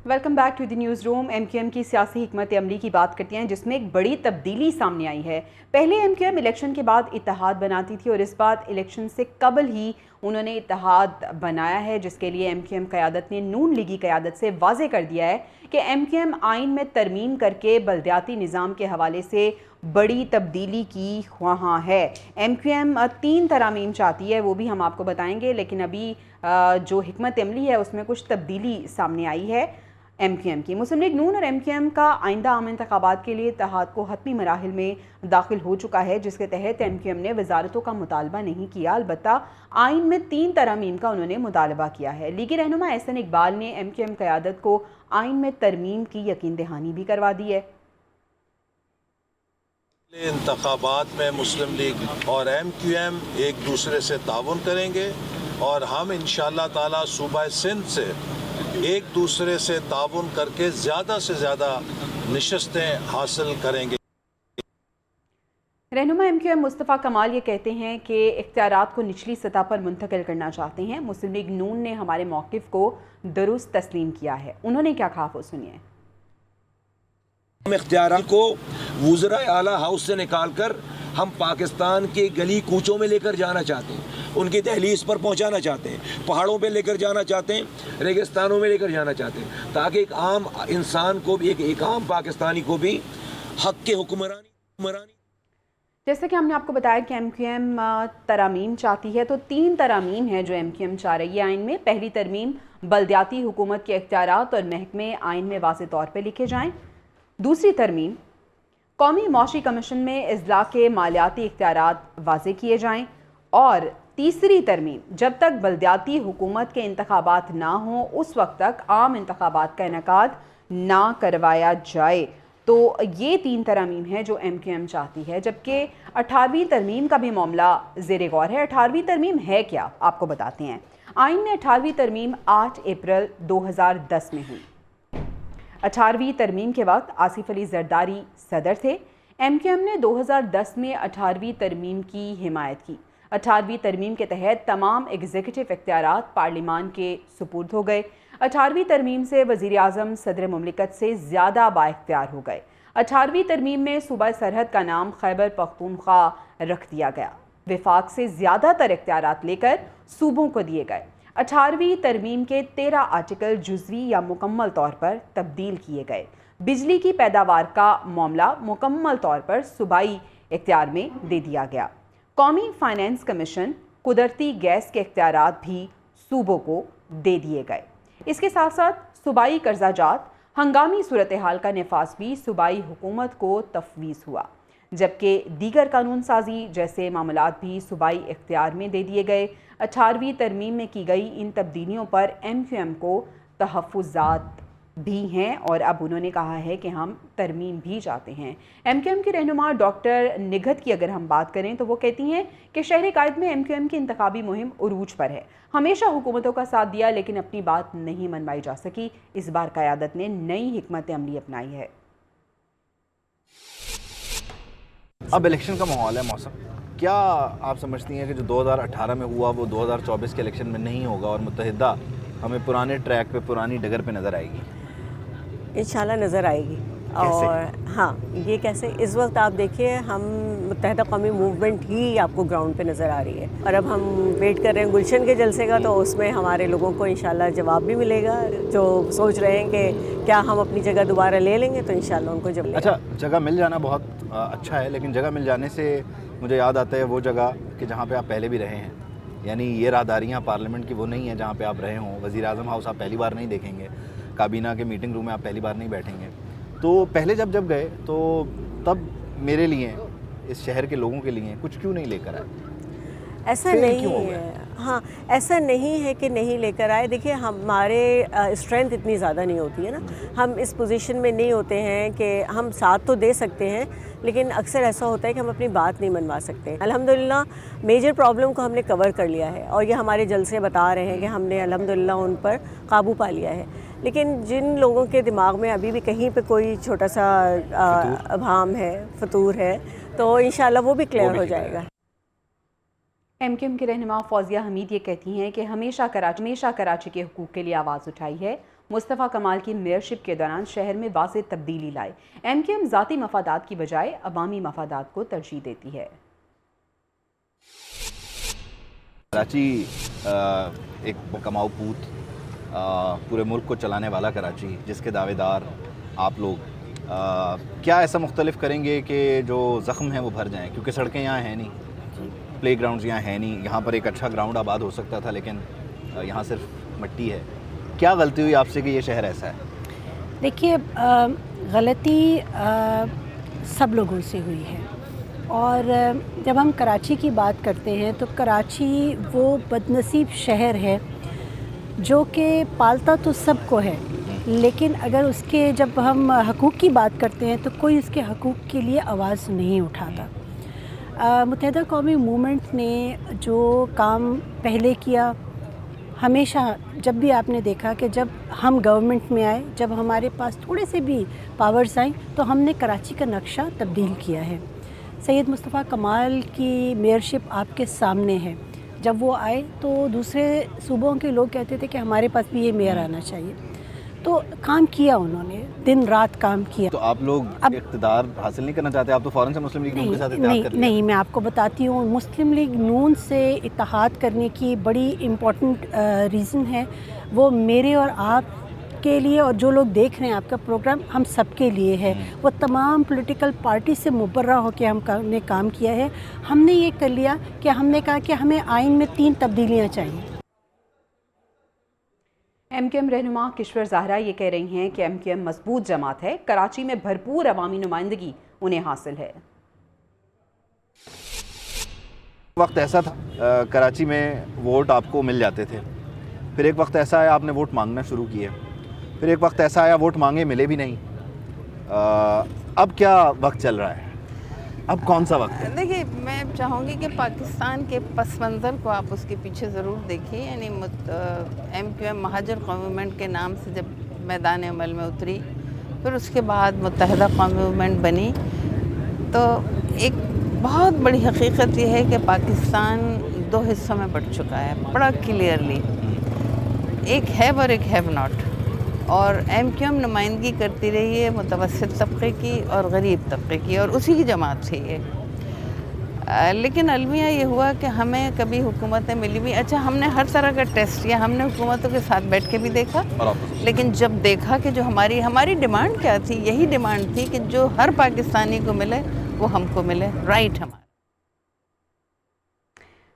Welcome back to the newsroom. M Q M کی سیاسی حکمت عملی کی بات کرتے ہیں جس میں ایک بڑی تبدیلی سامنے آئی ہے. پہلے ایم کیو ایم الیکشن کے بعد اتحاد بناتی تھی اور اس بار الیکشن سے قبل ہی انہوں نے اتحاد بنایا ہے, جس کے لیے ایم کیو ایم قیادت نے نون لیگی قیادت سے واضح کر دیا ہے کہ ایم کیو ایم آئین میں ترمیم کر کے بلدیاتی نظام کے حوالے سے بڑی تبدیلی کی خواہاں ہے. ایم کیو ایم 3 ترامیم چاہتی ہے, وہ بھی ہم آپ کو بتائیں گے, لیکن ابھی جو حکمت عملی ہے اس میں کچھ تبدیلی سامنے آئی ہے ایم کیو ایم کی. مسلم لیگ نون اور ایم کیو ایم کا آئندہ عام انتخابات کے لیے اتحاد کو حتمی مراحل میں داخل ہو چکا ہے, جس کے تحت ایم کیو ایم نے وزارتوں کا مطالبہ نہیں کیا, البتہ آئین میں 3 ترامیم کا انہوں نے مطالبہ کیا ہے. لیگی رہنما احسن اقبال نے ایم کیو ایم قیادت کو آئین میں ترمیم کی یقین دہانی بھی کروا دی ہے. انتخابات میں مسلم لیگ اور ایم کیو ایم ایک دوسرے سے تعاون کریں گے اور ہم انشاءاللہ تعالی صوبہ سندھ سے ایک دوسرے سے تعاون کر کے زیادہ سے زیادہ نشستیں حاصل کریں گے. رہنما ایم کیو ایم مصطفیٰ کمال یہ کہتے ہیں کہ اختیارات کو نچلی سطح پر منتقل کرنا چاہتے ہیں. مسلم لیگ نون نے ہمارے موقف کو درست تسلیم کیا ہے. انہوں نے کیا کہا وہ سنیے. ہم اختیارات کو وزرائے اعلیٰ ہاؤس سے نکال کر ہم پاکستان کے گلی کوچوں میں لے کر جانا چاہتے ہیں, ان کی دہلیز پر پہنچانا چاہتے ہیں, پہاڑوں پہ لے کر جانا چاہتے ہیں, ریگستانوں میں لے کر جانا چاہتے ہیں, تاکہ ایک عام انسان کو بھی ایک عام پاکستانی کو بھی حق کے حکمرانی. جیسے کہ ہم نے آپ کو بتایا کہ ایم کیو ایم ترامیم چاہتی ہے, تو 3 ترامیم ہیں جو ایم کیو ایم چاہ رہی ہے آئین میں. پہلی ترمیم بلدیاتی حکومت کے اختیارات اور محکمے آئین میں واضح طور پہ لکھے جائیں. دوسری ترمیم قومی معاشی کمیشن میں اضلاع کے مالیاتی اختیارات واضح کیے جائیں. اور تیسری ترمیم جب تک بلدیاتی حکومت کے انتخابات نہ ہوں اس وقت تک عام انتخابات کا انعقاد نہ کروایا جائے. تو یہ 3 ترامیم ہیں جو ایم کیو ایم چاہتی ہے، جبکہ 18ویں ترمیم کا بھی معاملہ زیر غور ہے۔ 18ویں ترمیم ہے کیا، آپ کو بتاتے ہیں۔ آئین میں 18ویں ترمیم 8 اپریل 2010 میں ہوئی۔ 18ویں ترمیم کے وقت آصف علی زرداری صدر تھے۔ ایم کیو ایم نے 2010 میں 18ویں ترمیم کی حمایت کی۔ 18ویں ترمیم کے تحت تمام ایگزیکٹو اختیارات پارلیمان کے سپرد ہو گئے۔ 18ویں ترمیم سے وزیر اعظم صدر مملکت سے زیادہ بااختیار ہو گئے۔ 18ویں ترمیم میں صوبہ سرحد کا نام خیبر پختونخوا رکھ دیا گیا۔ وفاق سے زیادہ تر اختیارات لے کر صوبوں کو دیے گئے۔ 18ویں ترمیم کے 13 آرٹیکل جزوی یا مکمل طور پر تبدیل کیے گئے۔ بجلی کی پیداوار کا معاملہ مکمل طور پر صوبائی اختیار میں دے دیا گیا۔ قومی فائنانس کمیشن، قدرتی گیس کے اختیارات بھی صوبوں کو دے دیے گئے۔ اس کے ساتھ ساتھ صوبائی قرضہ جات، ہنگامی صورتحال کا نفاذ بھی صوبائی حکومت کو تفویض ہوا، جبکہ دیگر قانون سازی جیسے معاملات بھی صوبائی اختیار میں دے دیے گئے۔ 18ویں ترمیم میں کی گئی ان تبدیلیوں پر ایم کیو ایم کو تحفظات بھی ہیں اور اب انہوں نے کہا ہے کہ ہم ترمیم بھی چاہتے ہیں۔ ایم کیو ایم کے رہنما ڈاکٹر نگہت کی اگر ہم بات کریں تو وہ کہتی ہیں کہ شہر قائد میں ایم کیو ایم کی انتخابی مہم عروج پر ہے۔ ہمیشہ حکومتوں کا ساتھ دیا لیکن اپنی بات نہیں منوائی جا سکی۔ اس بار قیادت نے نئی حکمت عملی اپنائی ہے۔ اب الیکشن کا ماحول ہے، موسم کیا آپ سمجھتی ہیں کہ جو 2018 میں ہوا وہ 2024 کے الیکشن میں نہیں ہوگا اور متحدہ ہمیں پرانے ٹریک پہ، پرانی ڈگر پہ نظر آئے گی؟ انشاءاللہ نظر آئے گی۔ اور ہاں، یہ کیسے اس وقت آپ دیکھیے ہم متحدہ قومی موومنٹ ہی آپ کو گراؤنڈ پہ نظر آ رہی ہے، اور اب ہم ویٹ کر رہے ہیں گلشن کے جلسے کا، تو اس میں ہمارے لوگوں کو انشاءاللہ جواب بھی ملے گا جو سوچ رہے ہیں کہ کیا ہم اپنی جگہ دوبارہ لے لیں گے، تو انشاءاللہ ان کو جب لے گا۔ اچھا، جگہ مل جانا بہت اچھا ہے، لیکن جگہ مل جانے سے مجھے یاد آتا ہے وہ جگہ کہ جہاں پہ آپ پہلے بھی رہے ہیں، یعنی یہ راہداریاں پارلیمنٹ کی وہ نہیں ہیں جہاں پہ آپ رہے ہوں۔ وزیر اعظم ہاؤس آپ پہلی بار نہیں دیکھیں گے، کابینہ کے میٹنگ روم میں آپ پہلی بار نہیں بیٹھیں گے۔ تو پہلے جب گئے تو تب میرے لیے، اس شہر کے لوگوں کے لیے کچھ کیوں نہیں لے کر آئے؟ ایسا نہیں ہے، ہاں ایسا نہیں ہے کہ نہیں لے کر آئے۔ دیکھیے ہمارے اسٹرینتھ اتنی زیادہ نہیں ہوتی ہے نا، ہم اس پوزیشن میں نہیں ہوتے ہیں کہ ہم ساتھ تو دے سکتے ہیں، لیکن اکثر ایسا ہوتا ہے کہ ہم اپنی بات نہیں منوا سکتے۔ الحمدللہ میجر پرابلم کو ہم نے کور کر لیا ہے، اور یہ ہمارے جلسے بتا رہے ہیں کہ ہم نے الحمدللہ ان پر قابو پا لیا ہے۔ لیکن جن لوگوں کے دماغ میں ابھی بھی کہیں پہ کوئی چھوٹا سا ابہام ہے، فطور ہے، تو انشاءاللہ وہ بھی کلیئر ہو جائے گا۔ ایم کیو ایم کے رہنما فوزیہ حمید یہ کہتی ہیں کہ ہمیشہ کراچی کے حقوق کے لیے آواز اٹھائی ہے۔ مصطفیٰ کمال کی میئرشپ کے دوران شہر میں واضح تبدیلی لائے۔ ایم کیو ایم ذاتی مفادات کی بجائے عوامی مفادات کو ترجیح دیتی ہے۔ کراچی ایک کماؤ پوت، پورے ملک کو چلانے والا کراچی، جس کے دعوے دار آپ لوگ، کیا ایسا مختلف کریں گے کہ جو زخم ہیں وہ بھر جائیں؟ کیونکہ سڑکیں یہاں ہیں نہیں، پلے گراؤنڈز یہاں ہیں نہیں، یہاں پر ایک اچھا گراؤنڈ آباد ہو سکتا تھا لیکن یہاں صرف مٹی ہے۔ کیا غلطی ہوئی آپ سے کہ یہ شہر ایسا ہے؟ دیکھیے غلطی سب لوگوں سے ہوئی ہے، اور جب ہم کراچی کی بات کرتے ہیں تو کراچی وہ بدنصیب شہر ہے جو کہ پالتا تو سب کو ہے، لیکن اگر اس کے جب ہم حقوق کی بات کرتے ہیں تو کوئی اس کے حقوق کے لیے آواز نہیں اٹھاتا۔ متحدہ قومی موومنٹ نے جو کام پہلے کیا، ہمیشہ جب بھی آپ نے دیکھا کہ جب ہم گورنمنٹ میں آئے، جب ہمارے پاس تھوڑے سے بھی پاورز آئیں تو ہم نے کراچی کا نقشہ تبدیل کیا ہے۔ سید مصطفیٰ کمال کی میئرشپ آپ کے سامنے ہے، جب وہ آئے تو دوسرے صوبوں کے لوگ کہتے تھے کہ ہمارے پاس بھی یہ میئر آنا چاہیے، تو کام کیا انہوں نے، دن رات کام کیا۔ تو آپ لوگ اقتدار حاصل نہیں کرنا چاہتے؟ آپ تو فوراً سے مسلم لیگ نون کے ساتھ اتحاد کر لیا۔ نہیں، میں آپ کو بتاتی ہوں، مسلم لیگ نون سے اتحاد کرنے کی بڑی امپورٹنٹ ریزن ہے، وہ میرے اور آپ کے لیے اور جو لوگ دیکھ رہے ہیں آپ کا پروگرام، ہم سب کے لیے ہے۔ وہ تمام پولیٹیکل پارٹی سے مبرہ ہو کے ہم نے کام کیا ہے۔ ہم نے یہ کر لیا کہ ہم نے کہا کہ ہمیں آئین میں 3 تبدیلیاں چاہیے۔ ایم کیو ایم رہنما کشور زہرا یہ کہہ رہی ہیں کہ ایم کیو ایم مضبوط جماعت ہے، کراچی میں بھرپور عوامی نمائندگی انہیں حاصل ہے۔ وقت ایسا تھا کراچی میں ووٹ آپ کو مل جاتے تھے، پھر ایک وقت ایسا آیا آپ نے ووٹ مانگنا شروع کیے، پھر ایک وقت ایسا آیا ووٹ مانگے ملے بھی نہیں، اب کیا وقت چل رہا ہے, اب کون سا وقت ہے؟ دیکھیے میں چاہوں گی کہ پاکستان کے پس منظر کو آپ اس کے پیچھے ضرور دیکھیں. یعنی ایم کیو ایم مہاجر قومی موومنٹ کے نام سے جب میدان عمل میں اتری, پھر اس کے بعد متحدہ قومی موومنٹ بنی, تو ایک بہت بڑی حقیقت یہ ہے کہ پاکستان دو حصوں میں بٹ چکا ہے بڑا کلیئرلی, ایک ہیو اور ایک ہیو ناٹ. اور ایم کیو ایم نمائندگی کرتی رہی ہے متوسط طبقے کی اور غریب طبقے کی, اور اسی کی جماعت تھی یہ. لیکن المیہ یہ ہوا کہ ہمیں کبھی حکومتیں ملی بھی, اچھا ہم نے ہر طرح کا ٹیسٹ کیا, ہم نے حکومتوں کے ساتھ بیٹھ کے بھی دیکھا, لیکن جب دیکھا کہ جو ہماری ڈیمانڈ کیا تھی, یہی ڈیمانڈ تھی کہ جو ہر پاکستانی کو ملے وہ ہم کو ملے, رائٹ ہمارا.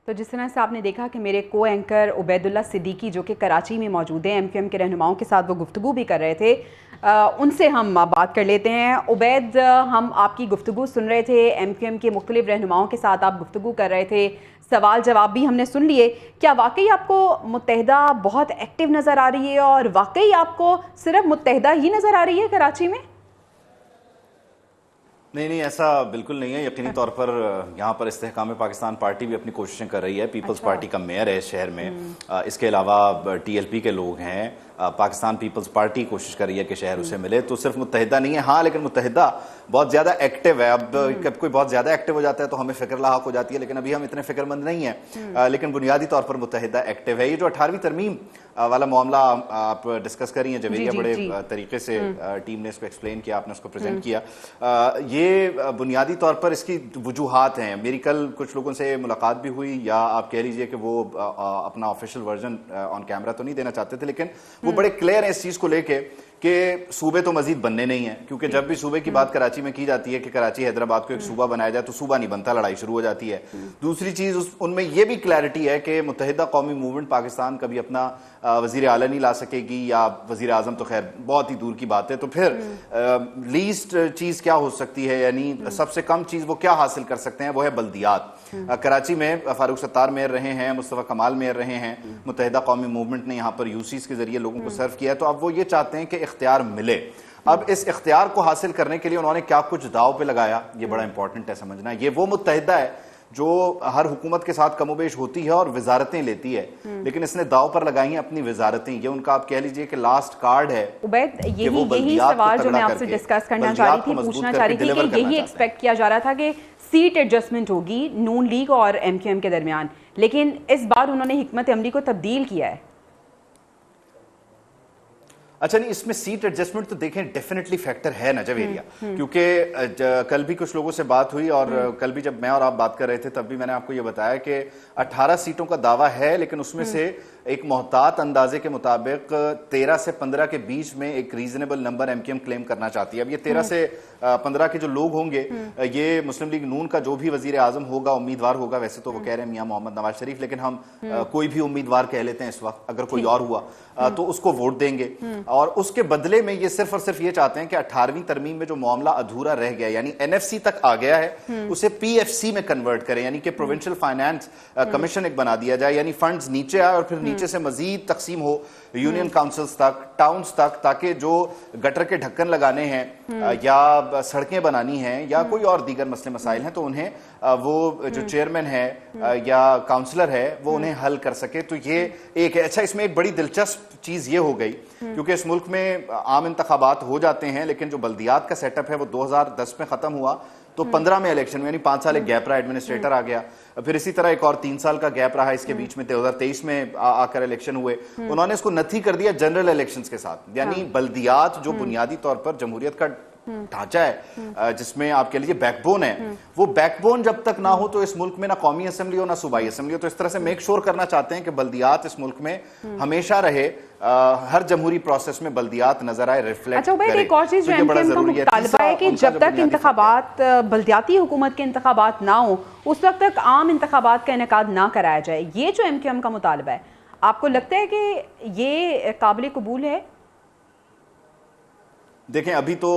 تو جس طرح سے آپ نے دیکھا کہ میرے کو اینکر عبید اللہ صدیقی جو کہ کراچی میں موجود ہیں, ایم کیو ایم کے رہنماؤں کے ساتھ وہ گفتگو بھی کر رہے تھے, ان سے ہم بات کر لیتے ہیں. عبید, ہم آپ کی گفتگو سن رہے تھے, ایم کیو ایم کے مختلف رہنماؤں کے ساتھ آپ گفتگو کر رہے تھے, سوال جواب بھی ہم نے سن لیے. کیا واقعی آپ کو متحدہ بہت ایکٹیو نظر آ رہی ہے, اور واقعی آپ کو صرف متحدہ ہی نظر آ رہی ہے کراچی میں؟ نہیں, ایسا بالکل نہیں ہے. یقینی طور پر یہاں پر استحکام پاکستان پارٹی بھی اپنی کوششیں کر رہی ہے. پیپلز پارٹی کا میئر ہے اس شہر میں, اس کے علاوہ ٹی ایل پی کے لوگ ہیں, پاکستان پیپلز پارٹی کوشش کر رہی ہے کہ شہر اسے ملے. تو صرف متحدہ نہیں ہے, ہاں لیکن متحدہ بہت زیادہ ایکٹیو ہے. اب جب کوئی بہت زیادہ ایکٹیو ہو جاتا ہے تو ہمیں فکر لاحق ہو جاتی ہے, لیکن ابھی ہم اتنے فکر مند نہیں ہیں. لیکن بنیادی طور پر متحدہ ایکٹیو ہے. یہ جو 18ویں ترمیم والا معاملہ آپ ڈسکس کر رہی ہیں جویریہ, بڑے طریقے سے ٹیم نے اس کو ایکسپلین کیا, آپ نے اس کو پریزنٹ کیا. یہ بنیادی طور پر اس کی وجوہات ہیں. میری کل کچھ لوگوں سے ملاقات بھی ہوئی, یا آپ کہہ لیجئے کہ وہ اپنا آفیشیل ورژن آن کیمرہ تو نہیں دینا چاہتے تھے, لیکن وہ بڑے کلیئر ہیں اس چیز کو لے کے کہ صوبے تو مزید بننے نہیں ہیں. کیونکہ جب بھی صوبے کی بات کراچی میں کی جاتی ہے کہ کراچی حیدرآباد کو ایک صوبہ بنایا جائے تو صوبہ نہیں بنتا, لڑائی شروع ہو جاتی ہے. دوسری چیز ان میں یہ بھی کلیئرٹی ہے کہ متحدہ قومی موومنٹ پاکستان کبھی اپنا وزیر اعلیٰ نہیں لا سکے گی, یا وزیر اعظم تو خیر بہت ہی دور کی بات ہے. تو پھر لیسٹ چیز کیا ہو سکتی ہے, یعنی سب سے کم چیز وہ کیا حاصل کر سکتے ہیں, وہ ہے بلدیات. کراچی میں فاروق ستار میئر رہے ہیں, مصطفیٰ کمال میئر رہے ہیں. متحدہ قومی موومنٹ نے یہاں پر یوسیز کے ذریعے لوگوں کو سرو کیا ہے. تو اب وہ یہ چاہتے ہیں کہ اختیار ملے. اب اس اختیار کو حاصل کرنے کے لیے انہوں نے کیا کچھ داؤ پہ لگایا, یہ بڑا امپورٹنٹ ہے سمجھنا. یہ وہ متحدہ ہے جو ہر حکومت کے ساتھ کم و بیش ہوتی ہے اور وزارتیں لیتی ہے, لیکن اس نے داؤ پر لگائی ہیں اپنی وزارتیں. یہ ان کا آپ کہہ لیجئے کہ لاسٹ کارڈ ہے. عبید, یہی سوال جو میں آپ سے ڈسکس کرنا چاہ رہی تھی, پوچھنا چاہ رہی تھی کہ یہی ایکسپیکٹ کیا جا رہا تھا کہ سیٹ ایڈجسٹمنٹ ہوگی نون لیگ اور ایم کیو ایم کے درمیان, لیکن اس بار انہوں نے حکمت عملی کو تبدیل کیا ہے. اچھا نہیں, اس میں سیٹ ایڈجسٹمنٹ تو دیکھیں ڈیفینیٹلی فیکٹر ہے نا جویریہ, کیونکہ کل بھی کچھ لوگوں سے بات ہوئی, اور کل بھی جب میں اور آپ بات کر رہے تھے تب بھی میں نے آپ کو یہ بتایا کہ 18 سیٹوں کا دعویٰ ہے, لیکن اس میں سے ایک محتاط اندازے کے مطابق 13 سے 15 کے بیچ میں ایک reasonable number M Q M claim کرنا چاہتی ہے. اب یہ 13 سے 15 کے جو لوگ ہوں گے, یہ مسلم لیگ نون کا جو بھی وزیر اعظم ہوگا, امیدوار ہوگا, ویسے تو وہ کہہ رہے ہیں میاں محمد نواز شریف, لیکن ہم کوئی بھی امیدوار کہہ لیتے ہیں اس وقت, اگر کوئی اور ہوا تو اس کو ووٹ دیں گے. اور اس کے بدلے میں یہ صرف اور صرف یہ چاہتے ہیں کہ 18ویں ترمیم میں جو معاملہ ادھورا رہ گیا, یعنی این ایف سی تک آ گیا ہے, اسے پی ایف سی میں کنورٹ کریں, یعنی کہ پروونشل فائنانس کمیشن ایک بنا دیا جائے, یعنی فنڈز نیچے آئے اور پھر نیچے سے مزید تقسیم ہو یونین کاؤنسلز تک, ٹاؤنز تک, تاکہ جو گٹر کے ڈھکن لگانے ہیں یا سڑکیں بنانی ہیں یا کوئی اور دیگر مسئلے مسائل ہیں, تو انہیں وہ جو چیئرمین ہے یا کاؤنسلر ہے وہ انہیں حل کر سکے. تو یہ ایک ہے. اچھا, اس میں ایک بڑی دلچسپ چیز یہ ہو گئی, کیونکہ اس ملک میں عام انتخابات ہو جاتے ہیں, لیکن جو بلدیات کا سیٹ اپ ہے وہ 2010 میں ختم ہوا, تو 15 میں الیکشن میں, یعنی 5 سال ایک گیپ رہا, ایڈمنسٹریٹر آ گیا, پھر اسی طرح ایک اور 3 سال کا گیپ رہا اس کے بیچ میں, 2023 میں آ کر الیکشن ہوئے. انہوں نے اس کو نتھی کر دیا جنرل الیکشنز کے ساتھ. یعنی بلدیات جو بنیادی طور پر جمہوریت کا ڈھانچہ ہے, جس میں آپ کہہ لیجیے بیک بون ہے, وہ بیک بون جب تک نہ ہو تو اس ملک میں نہ قومی اسمبلی ہو نہ صوبائی اسمبلی ہو. تو اس طرح سے میک شور کرنا چاہتے ہیں کہ بلدیات اس ملک میں ہمیشہ رہے, ہر جمہوری پروسیس میں بلدیات نظر آئے, ریفلیکٹ اچھا عبید, ایک اور چیز جو ایم کیو ایم کا مطالبہ ہے کہ جب تک انتخابات, بلدیاتی حکومت کے انتخابات نہ ہوں, اس وقت تک عام انتخابات کا انعقاد نہ کرایا جائے. یہ جو ایم کیو ایم کا مطالبہ ہے, آپ کو لگتا ہے کہ یہ قابل قبول ہے؟ देखें, अभी तो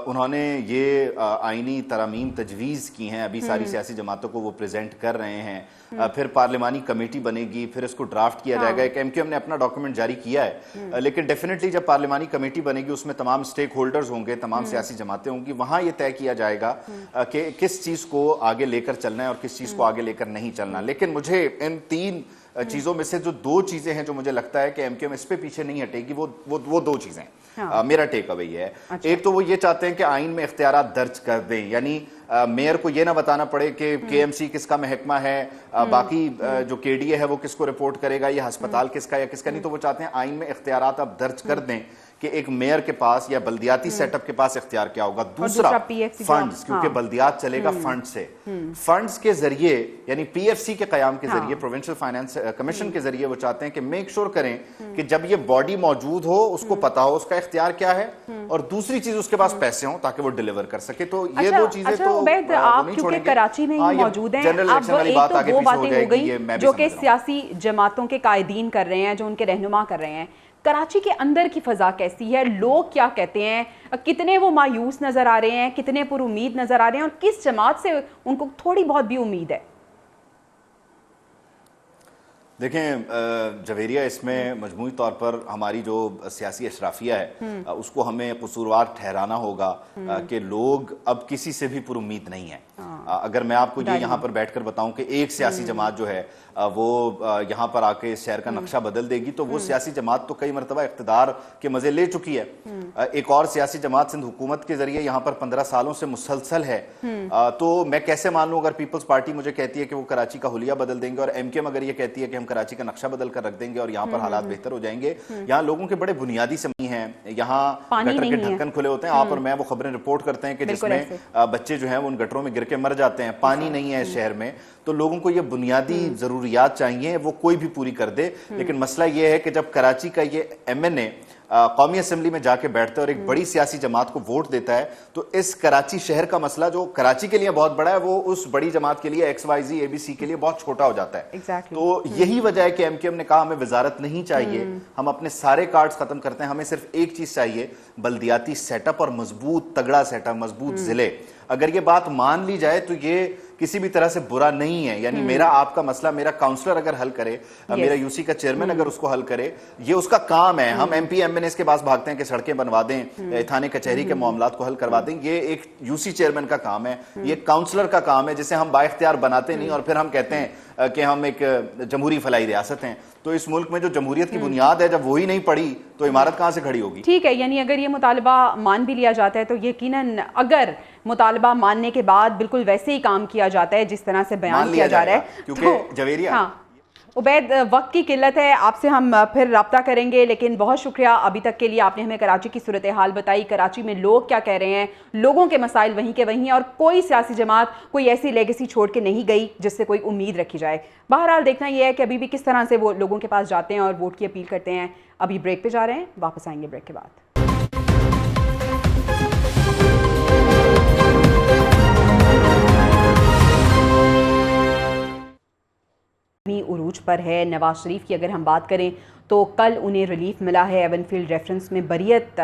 उन्होंने ये आईनी तरामीम तजवीज़ की हैं, अभी सारी सियासी जमातों को वो प्रेजेंट कर रहे हैं, फिर पार्लिमानी कमेटी बनेगी, फिर इसको ड्राफ्ट किया जाएगा। एक एमक्यूएम ने अपना डॉक्यूमेंट जारी किया है, लेकिन डेफिनेटली जब पार्लिमानी कमेटी बनेगी उसमें तमाम स्टेक होल्डर्स होंगे, तमाम सियासी जमातें होंगी, वहाँ ये तय किया जाएगा कि किस चीज़ को आगे लेकर चलना है और किस चीज़ को आगे लेकर नहीं चलना। लेकिन मुझे इन 3 चीज़ों में से जो 2 चीज़ें हैं जो मुझे लगता है कि एमक्यूएम इस पे पीछे नहीं हटेगी, वो 2 चीज़ें हैं। मेरा टेक अवे ये है। अच्छा। एक तो वो ये चाहते हैं कि आइन में इख्तियारात दर्ज कर दें, यानी मेयर को ये ना बताना पड़े कि केएमसी किसका महकमा है, बाकी जो केडीए है वो किसको रिपोर्ट करेगा, ये अस्पताल किसका या किसका नहीं। तो वो चाहते हैं आइन में इख्तियारात अब दर्ज कर दें कि एक मेयर के पास या बल्दियाती सेटअप के पास इख्तियार क्या होगा। दूसरा फंड्स, क्योंकि बल्दियात चलेगा फंड से, फंड्स के जरिए यानी पीएफसी के कयाम के जरिए, प्रोविंशियल फाइनेंस कमीशन के जरिए वो चाहते हैं कि मेक श्योर करें कि जब ये बॉडी मौजूद हो उसको पता हो उसका इख्तियार क्या है, और दूसरी चीज उसके पास पैसे हो ताकि वो डिलीवर कर सके। तो ये 2 चीजें तो आप क्योंकि कराची में ही मौजूद हैं, अब एक तो वो बातें हो गई जो कि सियासी जमातों के कायदीन कर रहे हैं, जो उनके रहनुमा कर रहे हैं। कराची के अंदर की फ़ज़ा कैसी है, लोग क्या कहते हैं, कितने वो मायूस नज़र आ रहे हैं, कितने पुरुमीद नज़र आ रहे हैं, और किस जमात से उनको थोड़ी बहुत भी उम्मीद है? देखें जवेरिया, इसमें मजमूई तौर पर हमारी जो सियासी अशराफिया है उसको हमें कसूरवार ठहराना होगा कि लोग अब किसी से भी पुरुम्मीद नहीं है। अगर मैं आपको ये यहाँ पर बैठकर बताऊं कि एक सियासी जमात जो है वो यहाँ पर आके शहर का नक्शा बदल देगी, तो वो सियासी जमात तो कई मरतबा इख्तिदार के मजे ले चुकी है। एक और सियासी जमात सिंध हुकूमत के जरिए यहाँ पर 15 सालों से मुसलसल है। तो मैं कैसे मान लूँ अगर पीपल्स पार्टी मुझे कहती है कि वो कराची का हुलिया बदल देंगे, और एमकेएम अगर ये कहती है कि हम कराची का नक्शा बदल कर रख देंगे और यहाँ पर हालात बेहतर हो जाएंगे। यहाँ लोगों के बड़े बुनियादी समी हैं, यहाँ गटर के ढक्कन खुले होते हैं, आप और मैं वो खबरें रिपोर्ट करते हैं कि जिसमें बच्चे जो हैं वो उन गटरों में गिर के मर जाते हैं। पानी नहीं है शहर में, तो लोगों को ये बुनियादी जरूरियात चाहिए, वो कोई भी पूरी कर दे। लेकिन मसला ये है कि जब कराची का ये एमएनए कौमी असेंबली में जाके बैठता है और एक बड़ी सियासी जमात को वोट देता है, तो इस कराची शहर का मसला जो कराची के लिए बहुत बड़ा है वो उस बड़ी जमात के लिए XYZ ABC के लिए बहुत छोटा हो जाता है। तो यही वजह है कि एमकेएम ने कहा हमें वजारत नहीं चाहिए, हम अपने सारे कार्ड्स खत्म करते हैं, हमें सिर्फ एक चीज चाहिए, बल्दियाती सेटअप और मजबूत तगड़ा सेटअप, मजबूत जिले। अगर ये बात मान ली जाए तो ये किसी भी तरह से बुरा नहीं है। यानी मेरा आपका मसला मेरा काउंसलर अगर हल करे, मेरा यूसी का चेयरमैन अगर उसको हल करे, ये उसका काम है। हम MP MNAs के पास भागते हैं कि सड़कें बनवा दें, थाने कचहरी के मामलात को हल करवा दें, ये एक यूसी चेयरमैन का काम है, ये काउंसलर का काम है, जिसे हम बाइख्तियार बनाते नहीं और फिर हम कहते हैं कि हम एक जमहूरी फलाई रियासत हैं। तो इस मुल्क में जो जमहूरियत की बुनियाद है, जब वही नहीं पड़ी तो इमारत कहाँ से खड़ी होगी? ठीक है, यानी अगर ये मुतालबा मान भी लिया जाता है तो यकीनन अगर मुतालबा मानने के बाद बिल्कुल वैसे ही काम किया जाता है जिस तरह से बयान किया जा रहा है, क्योंकि जवेरिया, हाँ उबैद, वक्त की किल्लत है, आपसे हम फिर रब्ता करेंगे, लेकिन बहुत शुक्रिया अभी तक के लिए। आपने हमें कराची की सूरत हाल बताई, कराची में लोग क्या कह रहे हैं, लोगों के मसाइल वहीं के वहीं हैं, और कोई सियासी जमात कोई ऐसी लेगेसी छोड़ के नहीं गई जिससे कोई उम्मीद रखी जाए। बहरहाल देखना यह है कि अभी भी किस तरह से वो लोगों के पास जाते हैं और वोट की अपील करते हैं। अभी ब्रेक पे जा रहे हैं, वापस आएंगे ब्रेक के बाद। उरूज पर है। नवाज शरीफ की अगर हम बात करें तो कल उन्हें रिलीफ मिला है, एवनफील्ड रेफरेंस में बरियत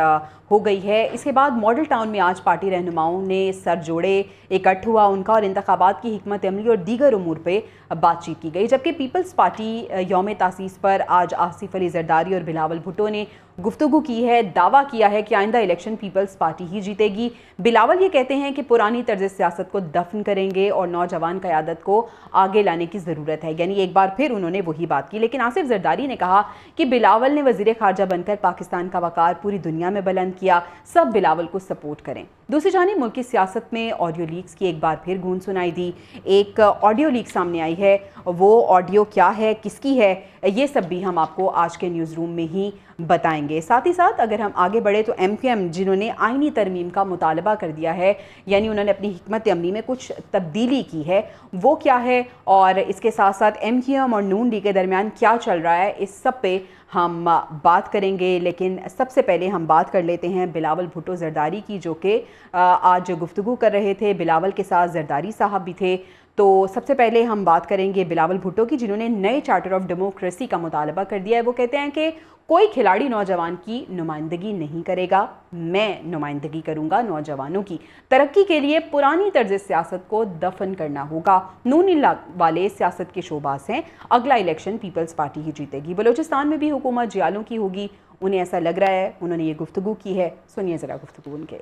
हो गई है। इसके बाद मॉडल टाउन में आज पार्टी रहनुमाओं ने सर जोड़े, इकट्ठ हुआ उनका और इंतखाबात की हिकमत अमली और दीगर उमूर पे बातचीत की गई। जबकि पीपल्स पार्टी यौम तासीस पर आज आसिफ अली जरदारी और बिलावल भुट्टो ने गुफ्तगू की है, दावा किया है कि आइंदा इलेक्शन पीपल्स पार्टी ही जीतेगी। बिलावल ये कहते हैं कि पुरानी तर्ज सियासत को दफन करेंगे और नौजवान क़यादत को आगे लाने की ज़रूरत है, यानी एक बार फिर उन्होंने वही बात की। लेकिन आसिफ जरदारी ने कहा कि बिलावल ने वज़ीर ख़ारजा बनकर पाकिस्तान का वक़ार पूरी दुनिया में बुलंद किया, सब बिलावल को सपोर्ट करें। दूसरी जानिब मुल्क की सियासत में ऑडियो लीक्स की एक बार फिर गूंज सुनाई दी। एक ऑडियो लीक सामने आई है, वो ऑडियो क्या है, किसकी है, ये सब भी हम आपको आज के न्यूज़ रूम में ही बताएंगे। साथ ही साथ अगर हम आगे बढ़े तो MQM जिन्होंने आईनी तरमीम का मुतालबा कर दिया है, यानी उन्होंने अपनी हिकमत अमली में कुछ तब्दीली की है, वो क्या है, और इसके साथ साथ MQM और नून लीग के दरमियान क्या चल रहा है, इस सब पे ہم بات کریں گے، لیکن سب سے پہلے ہم بات کر لیتے ہیں بلاول بھٹو زرداری کی، جو کہ آج گفتگو کر رہے تھے۔ بلاول کے ساتھ زرداری صاحب بھی تھے۔ تو سب سے پہلے ہم بات کریں گے بلاول بھٹو کی، جنہوں نے نئے چارٹر آف ڈیموکریسی کا مطالبہ کر دیا ہے۔ وہ کہتے ہیں کہ کوئی کھلاڑی نوجوان کی نمائندگی نہیں کرے گا، میں نمائندگی کروں گا نوجوانوں کی۔ ترقی کے لیے پرانی طرز سیاست کو دفن کرنا ہوگا۔ نون والے سیاست کے شوباز ہیں، اگلا الیکشن پیپلز پارٹی ہی جیتے گی۔ بلوچستان میں بھی حکومت جیالوں کی ہوگی، انہیں ایسا لگ رہا ہے، انہوں نے یہ گفتگو کی ہے۔ سنیے ذرا گفتگو ان کے۔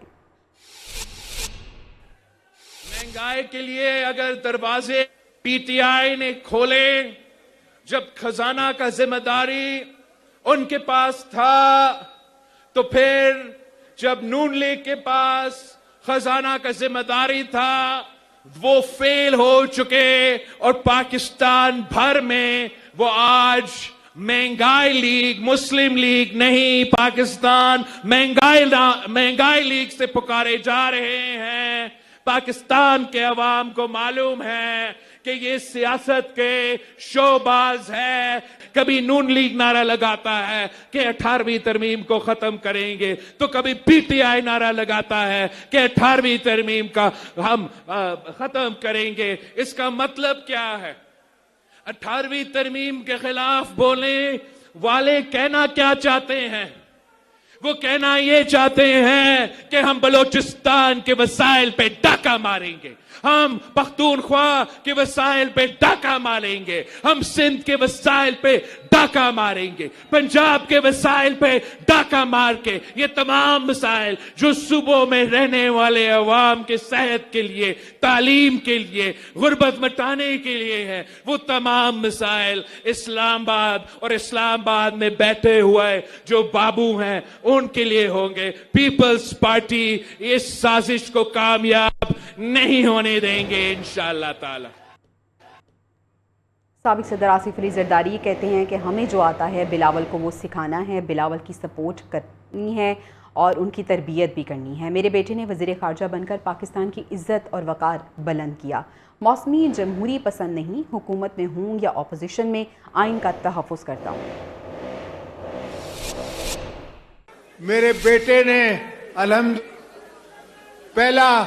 مہنگائی کے لیے اگر دروازے پی ٹی آئی نے کھولے، جب خزانہ کا ذمہ داری ان کے پاس تھا، تو پھر جب نون لیگ کے پاس خزانہ کا ذمہ داری تھا، وہ فیل ہو چکے، اور پاکستان بھر میں وہ آج مہنگائی لیگ، مسلم لیگ نہیں، پاکستان مہنگائی لیگ سے پکارے جا رہے ہیں۔ پاکستان کے عوام کو معلوم ہے کہ یہ سیاست کے شوباز ہے۔ کبھی نون لیگ نعرہ لگاتا ہے کہ 18ویں ترمیم کو ختم کریں گے، تو کبھی پی ٹی آئی نعرہ لگاتا ہے کہ 18ویں ترمیم کا ہم ختم کریں گے۔ اس کا مطلب کیا ہے؟ 18ویں ترمیم کے خلاف بولنے والے کہنا کیا چاہتے ہیں؟ وہ کہنا یہ چاہتے ہیں کہ ہم بلوچستان کے وسائل پہ ڈاکہ ماریں گے، ہم پختونخوا کے وسائل پہ ڈاکہ ماریں گے، ہم سندھ کے وسائل پہ ڈاکہ ماریں گے، پنجاب کے وسائل پہ ڈاکہ مار کے یہ تمام مسائل جو صوبوں میں رہنے والے عوام کے صحت کے لیے، تعلیم کے لیے، غربت مٹانے کے لیے ہیں، وہ تمام مسائل اسلام آباد اور اسلام آباد میں بیٹھے ہوئے جو بابو ہیں ان کے لیے ہوں گے۔ پیپلز پارٹی اس سازش کو کامیاب نہیں ہونے دیں گے انشاءاللہ تعالی۔ سابق صدر آصف علی زرداری کہتے ہیں کہ ہمیں جو آتا ہے بلاول کو وہ سکھانا ہے، بلاول کی سپورٹ کرنی ہے اور ان کی تربیت بھی کرنی ہے۔ میرے بیٹے نے وزیر خارجہ بن کر پاکستان کی عزت اور وقار بلند کیا۔ موسمی جمہوری پسند نہیں، حکومت میں ہوں یا اپوزیشن میں آئین کا تحفظ کرتا ہوں۔ میرے بیٹے نے پہلا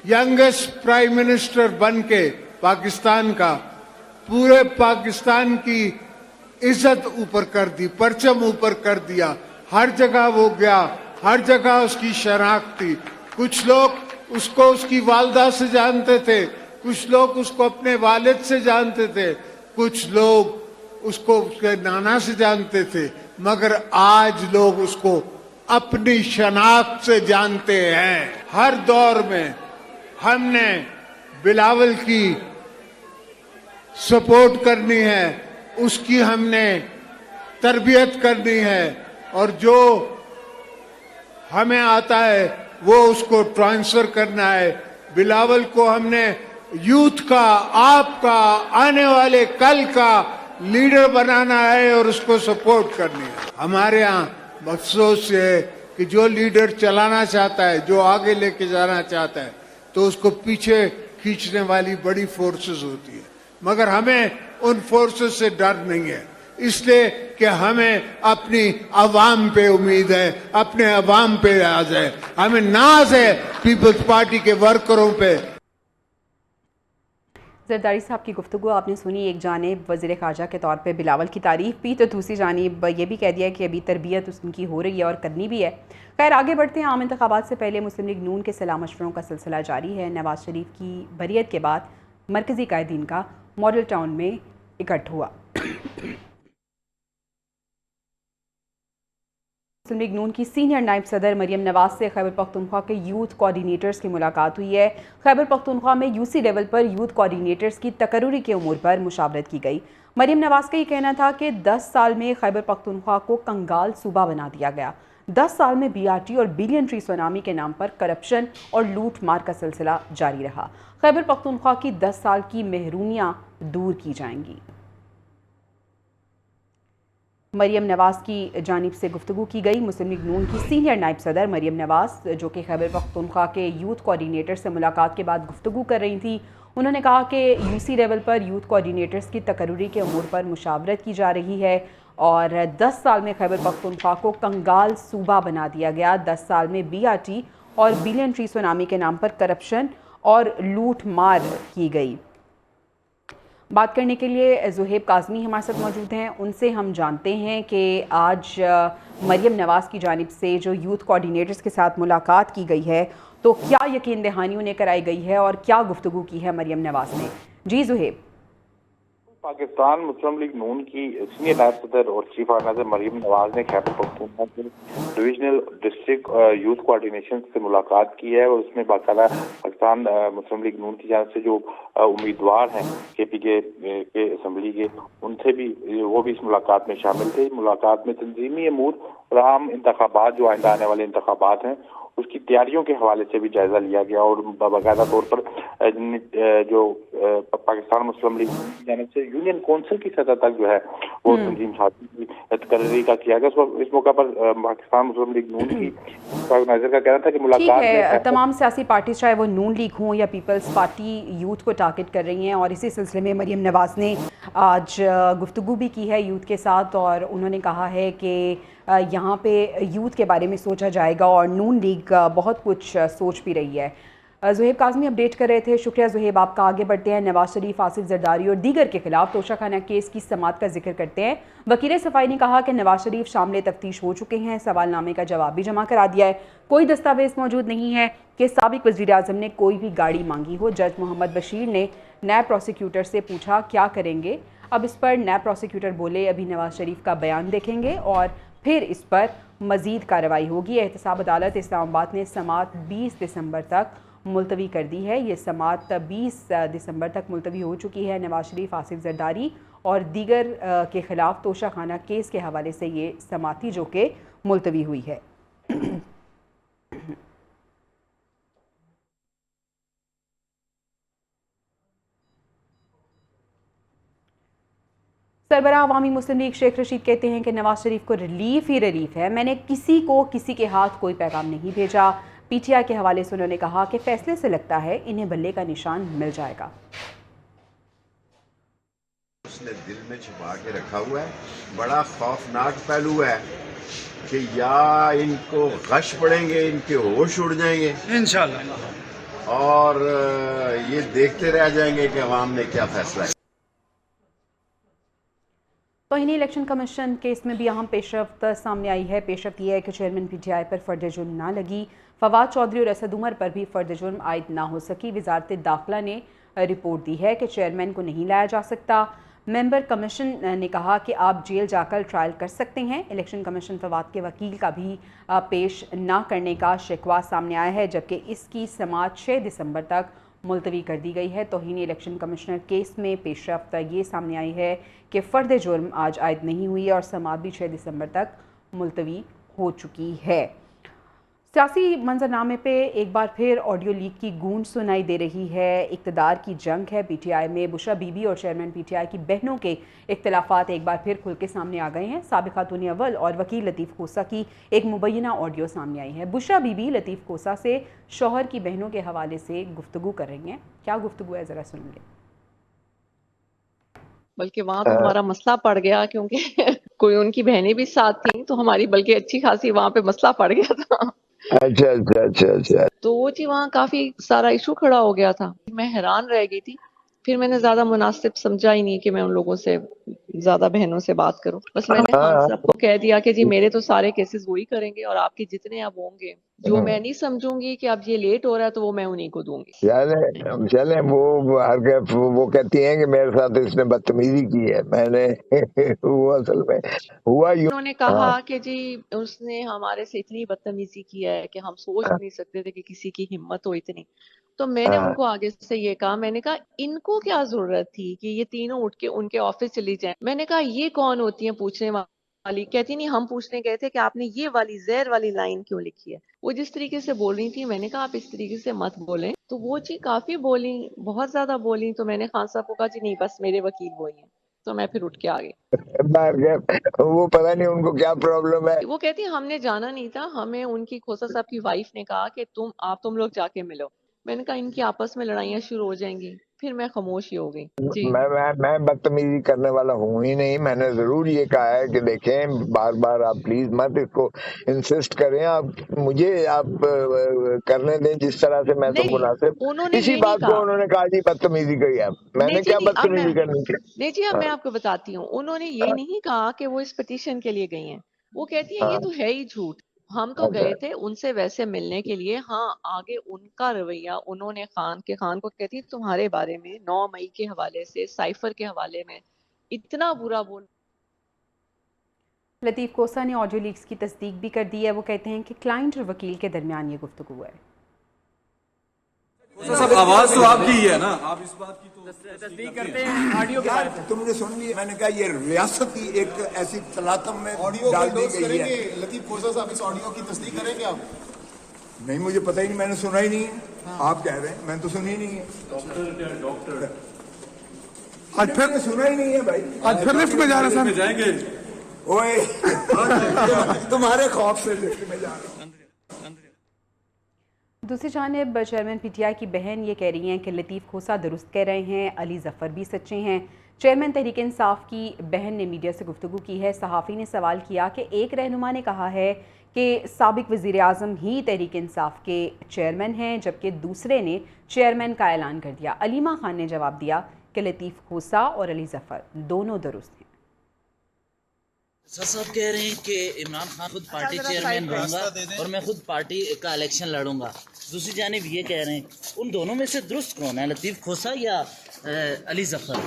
ینگسٹ پرائم منسٹر بن کے پاکستان کا پورے پاکستان کی عزت اوپر کر دی، پرچم اوپر کر دیا۔ ہر جگہ وہ گیا، ہر جگہ اس کی شناخت تھی۔ کچھ لوگ اس کو اس کی والدہ سے جانتے تھے، کچھ لوگ اس کو اپنے والد سے جانتے تھے، کچھ لوگ اس کو اس کے نانا سے جانتے تھے، مگر آج لوگ اس کو اپنی شناخت سے جانتے ہیں۔ ہر دور میں ہم نے بلاول کی سپورٹ کرنی ہے، اس کی ہم نے تربیت کرنی ہے، اور جو ہمیں آتا ہے وہ اس کو ٹرانسفر کرنا ہے۔ بلاول کو ہم نے یوتھ کا، آپ کا، آنے والے کل کا لیڈر بنانا ہے اور اس کو سپورٹ کرنی ہے۔ ہمارے ہاں افسوس یہ ہے کہ جو لیڈر چلانا چاہتا ہے، جو آگے لے کے جانا چاہتا ہے، تو اس کو پیچھے کھینچنے والی بڑی فورسز ہوتی ہے، مگر ہمیں ان فورسز سے ڈر نہیں ہے، اس لیے کہ ہمیں اپنی عوام پہ امید ہے، اپنے عوام پہ ناز ہے، ہمیں ناز ہے پیپلز پارٹی کے ورکروں پہ۔ زرداری صاحب کی گفتگو آپ نے سنی، ایک جانب وزیر خارجہ کے طور پہ بلاول کی تعریف بھی، تو دوسری جانب یہ بھی کہہ دیا کہ ابھی تربیت ان کی ہو رہی ہے اور کرنی بھی ہے۔ خیر آگے بڑھتے ہیں۔ عام انتخابات سے پہلے مسلم لیگ نون کے صلاح مشوروں کا سلسلہ جاری ہے۔ نواز شریف کی بریت کے بعد مرکزی قائدین کا ماڈل ٹاؤن میں اکٹھ ہوا۔ مسلم لیگ نون کی سینئر نائب صدر مریم نواز سے خیبر پختونخوا کے یوتھ کوارڈینیٹرز کی ملاقات ہوئی ہے۔ خیبر پختونخوا میں یو سی لیول پر یوتھ کوارڈینیٹرز کی تقرری کے امور پر مشاورت کی گئی۔ مریم نواز کا یہ کہنا تھا کہ 10 سال میں خیبر پختونخوا کو کنگال صوبہ بنا دیا گیا۔ 10 سال میں بی آر ٹی اور بلین ٹری سونامی کے نام پر کرپشن اور لوٹ مار کا سلسلہ جاری رہا۔ خیبر پختونخوا کی 10 سال کی محرومیاں دور کی جائیں گی۔ مریم نواز کی جانب سے گفتگو کی گئی۔ مسلم لیگ نون کی سینئر نائب صدر مریم نواز، جو کہ خیبر پختونخوا کے یوتھ کوارڈینیٹر سے ملاقات کے بعد گفتگو کر رہی تھی، انہوں نے کہا کہ یو سی لیول پر یوتھ کوارڈینیٹرز کی تقرری کے امور پر مشاورت کی جا رہی ہے اور 10 साल में खैबर पख्तूनख्वा को कंगाल सूबा बना दिया गया। 10 साल में BRT और बिलियन ट्री सुनामी के नाम पर करप्शन और लूट मार की गई। बात करने के लिए ज़ुहैब काज़मी हमारे साथ मौजूद हैं। उनसे हम जानते हैं कि आज मरियम नवाज़ की जानिब से जो यूथ कोऑर्डिनेटर्स के साथ मुलाकात की गई है, तो क्या यकीन दहानी उन्हें कराई गई है और क्या गुफ्तगू की है मरियम नवाज़ ने? जी ज़ुहैब। पाकिस्तान मुस्लिम लीग नून की सीनियर नायब सदर और चीफ ऑर्गेनाइजर मरियम नवाज ने खैबर पख्तूनख्वा के डिविजनल डिस्ट्रिक्ट यूथ कोऑर्डिनेशन से मुलाकात की है और उसमें बाकायदा पाकिस्तान मुस्लिम लीग नून की जानिब से जो उम्मीदवार हैं KPK के असम्बली के, उनसे भी वो भी इस मुलाकात में शामिल थे। मुलाकात में तंजीमी अमूर और आम इंतखाबात जो आइंदा आने वाले इंतखाबात हैं उसकी तैयारियों के हवाले से भी जायजा लिया गया और बाकायदा तौर पर जो पाकिस्तान मुस्लिम लीग की जानिब से यूनियन कौंसिल की सतह तक जो है वो तंजीम साजी की तकरीरी का किया गया। इस मौका पर पाकिस्तान मुस्लिम लीग नून की ऑर्गेनाइजर का कहना था कि मुलाकात में तमाम सियासी पार्टी चाहे वो नून लीग हों या पीपल्स पार्टी यूथ को टारगेट कर रही हैं और इसी सिलसिले में मरियम नवाज़ ने आज गुफ्तगू भी की है यूथ के साथ और उन्होंने कहा है कि यहाँ पे यूथ के बारे में सोचा जाएगा और नून लीग बहुत कुछ सोच भी रही है। ज़ुहैब काज़मी अपडेट कर रहे थे। शुक्रिया ज़ुहैब आपका। आगे बढ़ते हैं। नवाज शरीफ, आसिफ जरदारी और दीगर के खिलाफ तोशाखाना केस की समाअत का जिक्र करते हैं। वकील सफाई ने कहा कि नवाज शरीफ शामिल तफ्तीश हो चुके हैं, सवालनामे का जवाब भी जमा करा दिया है। कोई दस्तावेज मौजूद नहीं है कि साबिक वज़ीर आज़म ने कोई भी गाड़ी मांगी हो। जज मोहम्मद बशीर ने नायब प्रोसिक्यूटर से पूछा क्या करेंगे। अब इस पर नायब प्रोसिक्यूटर बोले अभी नवाज शरीफ का बयान देखेंगे और फिर इस पर मज़ीद कार्रवाई होगी। एहतसाब अदालत इस्लामाबाद ने समाअत 20 दिसंबर तक मुलतवी कर दी है। ये समाअत 20 दिसंबर तक मुलतवी हो चुकी है। नवाज शरीफ, आसिफ जरदारी और दीगर के ख़िलाफ़ तोशाखाना केस के हवाले से ये समाअत थी जो कि मुलतवी हुई है। सरबराह अवामी मुस्लिम लीग शेख रशीद कहते हैं कि नवाज शरीफ को रिलीफ ही रिलीफ है। मैंने किसी को किसी के हाथ कोई पैगाम नहीं भेजा। PTI के हवाले से उन्होंने कहा कि फैसले से लगता है इन्हें बल्ले का निशान मिल जाएगा। उसने दिल में छुपा के रखा हुआ है। बड़ा खौफनाक पहलू है कि या इनको गश पड़ेंगे, इनके होश उड़ जाएंगे इंशाल्लाह, और ये देखते रह जाएंगे कि अवाम ने क्या फैसला है। तौहीन इलेक्शन कमीशन केस में भी अहम पेशरफ्त सामने आई है। पेशरफ्त यह है कि चेयरमैन PTI पर फर्द जुर्म ना लगी। फवाद चौधरी और असद उमर पर भी फर्द जुर्म आयद ना हो सकी। वजारत दाखिला ने रिपोर्ट दी है कि चेयरमैन को नहीं लाया जा सकता। मेंबर कमीशन ने कहा कि आप जेल जाकर ट्रायल कर सकते हैं। इलेक्शन कमीशन फवाद के वकील का भी पेश ना करने का शिकवा सामने आया है, जबकि इसकी समाअत 6 दिसंबर तक मुलतवी कर दी गई है। तौहीन इलेक्शन कमिश्नर केस में पेशरफ्त ये सामने आई है कि फ़र्द जुर्म आज आयद नहीं हुई और समाअत भी 6 दिसंबर तक मुलतवी हो चुकी है। सियासी मंजरनामे पे एक बार फिर ऑडियो लीक की गूंज सुनाई दे रही है। इक़्तिदार की जंग है। PTI में बुशरा बीबी और चेयरमैन PTI की बहनों के इख्तिलाफात एक बार फिर खुल के सामने आ गए हैं। साबिक़ खातून अव्वल और वकील लतीफ़ खोसा की एक मुबैना ऑडियो सामने आई है। बुशरा बीबी लतीफ़ खोसा से शौहर की बहनों के हवाले से गुफ्तगू कर रही हैं। क्या गुफ्तगू है, ज़रा सुनिए। बल्कि वहाँ तो हमारा मसला पड़ गया क्योंकि कोई उनकी बहनें भी साथ थी, तो हमारी बल्कि अच्छी खासी वहाँ पे मसला पड़ गया था। अच्छा। तो वो जी वहाँ काफी सारा इशू खड़ा हो गया था। मैं हैरान रह गई थी। फिर मैंने ज्यादा मुनासिब समझा ही नहीं कि मैं उन लोगों से ज्यादा बहनों से बात करूं। बस मैंने खान साहब को कह दिया कि जी मेरे तो सारे केसेस वही करेंगे और आपके जितने अब होंगे जो मैं नहीं समझूंगी कि अब ये लेट हो रहा है तो वो मैं उन्हीं को दूंगी। चले वो कहती हैं कि मेरे साथ इसने बदतमीजी की है। मैंने वो असल में हुआ उन्होंने कहा कि जी उसने हमारे से इतनी बदतमीजी की है कि हम सोच नहीं सकते थे कि किसी की हिम्मत हो इतनी। तो मैंने उनको आगे से ये कहा, मैंने कहा इनको क्या जरूरत थी कि ये तीनों उठ के उनके ऑफिस चली जाएं। मैंने कहा ये कौन होती है पूछने वाली। कहती नहीं हम पूछने गए थे कि आपने ये वाली जहर वाली लाइन क्यों लिखी है। वो जिस तरीके से बोल रही थी, मैंने कहा आप इस तरीके से मत बोलें। तो वो जी काफी बोली, बहुत ज्यादा बोली। तो मैंने खान साहब को कहा जी नहीं बस मेरे वकील वही हैं। तो मैं फिर उठ के आ गई। वो पता नहीं उनको क्या प्रॉब्लम है। वो कहती हमने जाना नहीं था, हमें उनकी खोसा साहब की वाइफ ने कहा कि तुम लोग जाके मिलो। मैंने कहा इनकी आपस में लड़ाइयाँ शुरू हो जाएंगी, फिर मैं खामोश ही हो गई। जी मैं बदतमीजी करने वाला हूँ ही नहीं। मैंने जरूर ये कहा है कि देखें, बार बार आप प्लीज मत इसको इंसिस्ट करें। आप मुझे करने दें जिस तरह से मैं तो मुनासिब। उन्होंने इसी ये नहीं बात को कहा। उन्होंने कहा जी बदतमीजी करी आप। मैंने नहीं जी क्या नहीं, अब बदतमीजी मैं करनी थी? नहीं जी, अब मैं हाँ, आपको बताती हूँ। उन्होंने ये नहीं कहा कि वो इस पिटीशन के लिए गई हैं। वो कहती हैं ये हाँ, तो है ही झूठ। हम तो अच्छा। गए थे उनसे वैसे मिलने के लिए। हाँ, आगे उनका रवैया, उन्होंने खान को कहती तुम्हारे बारे में 9 मई के हवाले से, साइफर के हवाले में इतना बुरा बोल। लतीफ़ कोसा ने ऑडियो लीक्स की तस्दीक भी कर दी है। वो कहते हैं कि क्लाइंट और वकील के दरमियान ये गुफ्तगू है। सब आवाज तो आपकी ही है ना, आप इस बात की तो तस्दीक करते हैं। ऑडियो के बारे में तुमने सुन लिया। मैंने कहा ये रियासत ही एक ऐसी तलातम में डाल दी गई है। लतीफ खोसा साहब इस ऑडियो की तस्दीक करेंगे आप? नहीं, मुझे पता ही नहीं, मैंने सुना ही नहीं है। आप कह रहे हैं, मैंने तो सुनी ही नहीं है। डॉक्टर आज फिर सुना ही नहीं है भाई। आज फिर लिफ्ट में जा रहे हैं, जाएंगे ओए तुम्हारे खौफ से लिफ्ट में जा रहे हैं। दूसरी जानिब चेयरमैन पीटीआई की बहन ये कह रही हैं कि लतीफ़ खोसा दुरुस्त कह रहे हैं, अली ज़फ़र भी सच्चे हैं। चेयरमैन तहरीक इंसाफ की बहन ने मीडिया से गुफ्तगू की है। सहाफ़ी ने सवाल किया कि एक रहनुमा ने कहा है कि साबिक़ वज़ीर आज़म ही तहरीक इंसाफ के चेयरमैन हैं, जबकि दूसरे ने चेयरमैन का ऐलान कर दिया। अलीमा खान ने जवाब दिया कि लतीफ़ खोसा और अली ज़फ़र दोनों दुरुस्त हैं। साहब कह रहे हैं कि इमरान खान खुद पार्टी चेयरमैन रहूंगा और मैं खुद पार्टी का इलेक्शन लड़ूंगा। दूसरी जानिब ये कह रहे हैं, उन दोनों में से दुरुस्त कौन है, लतीफ़ खोसा या अली ज़फ़र?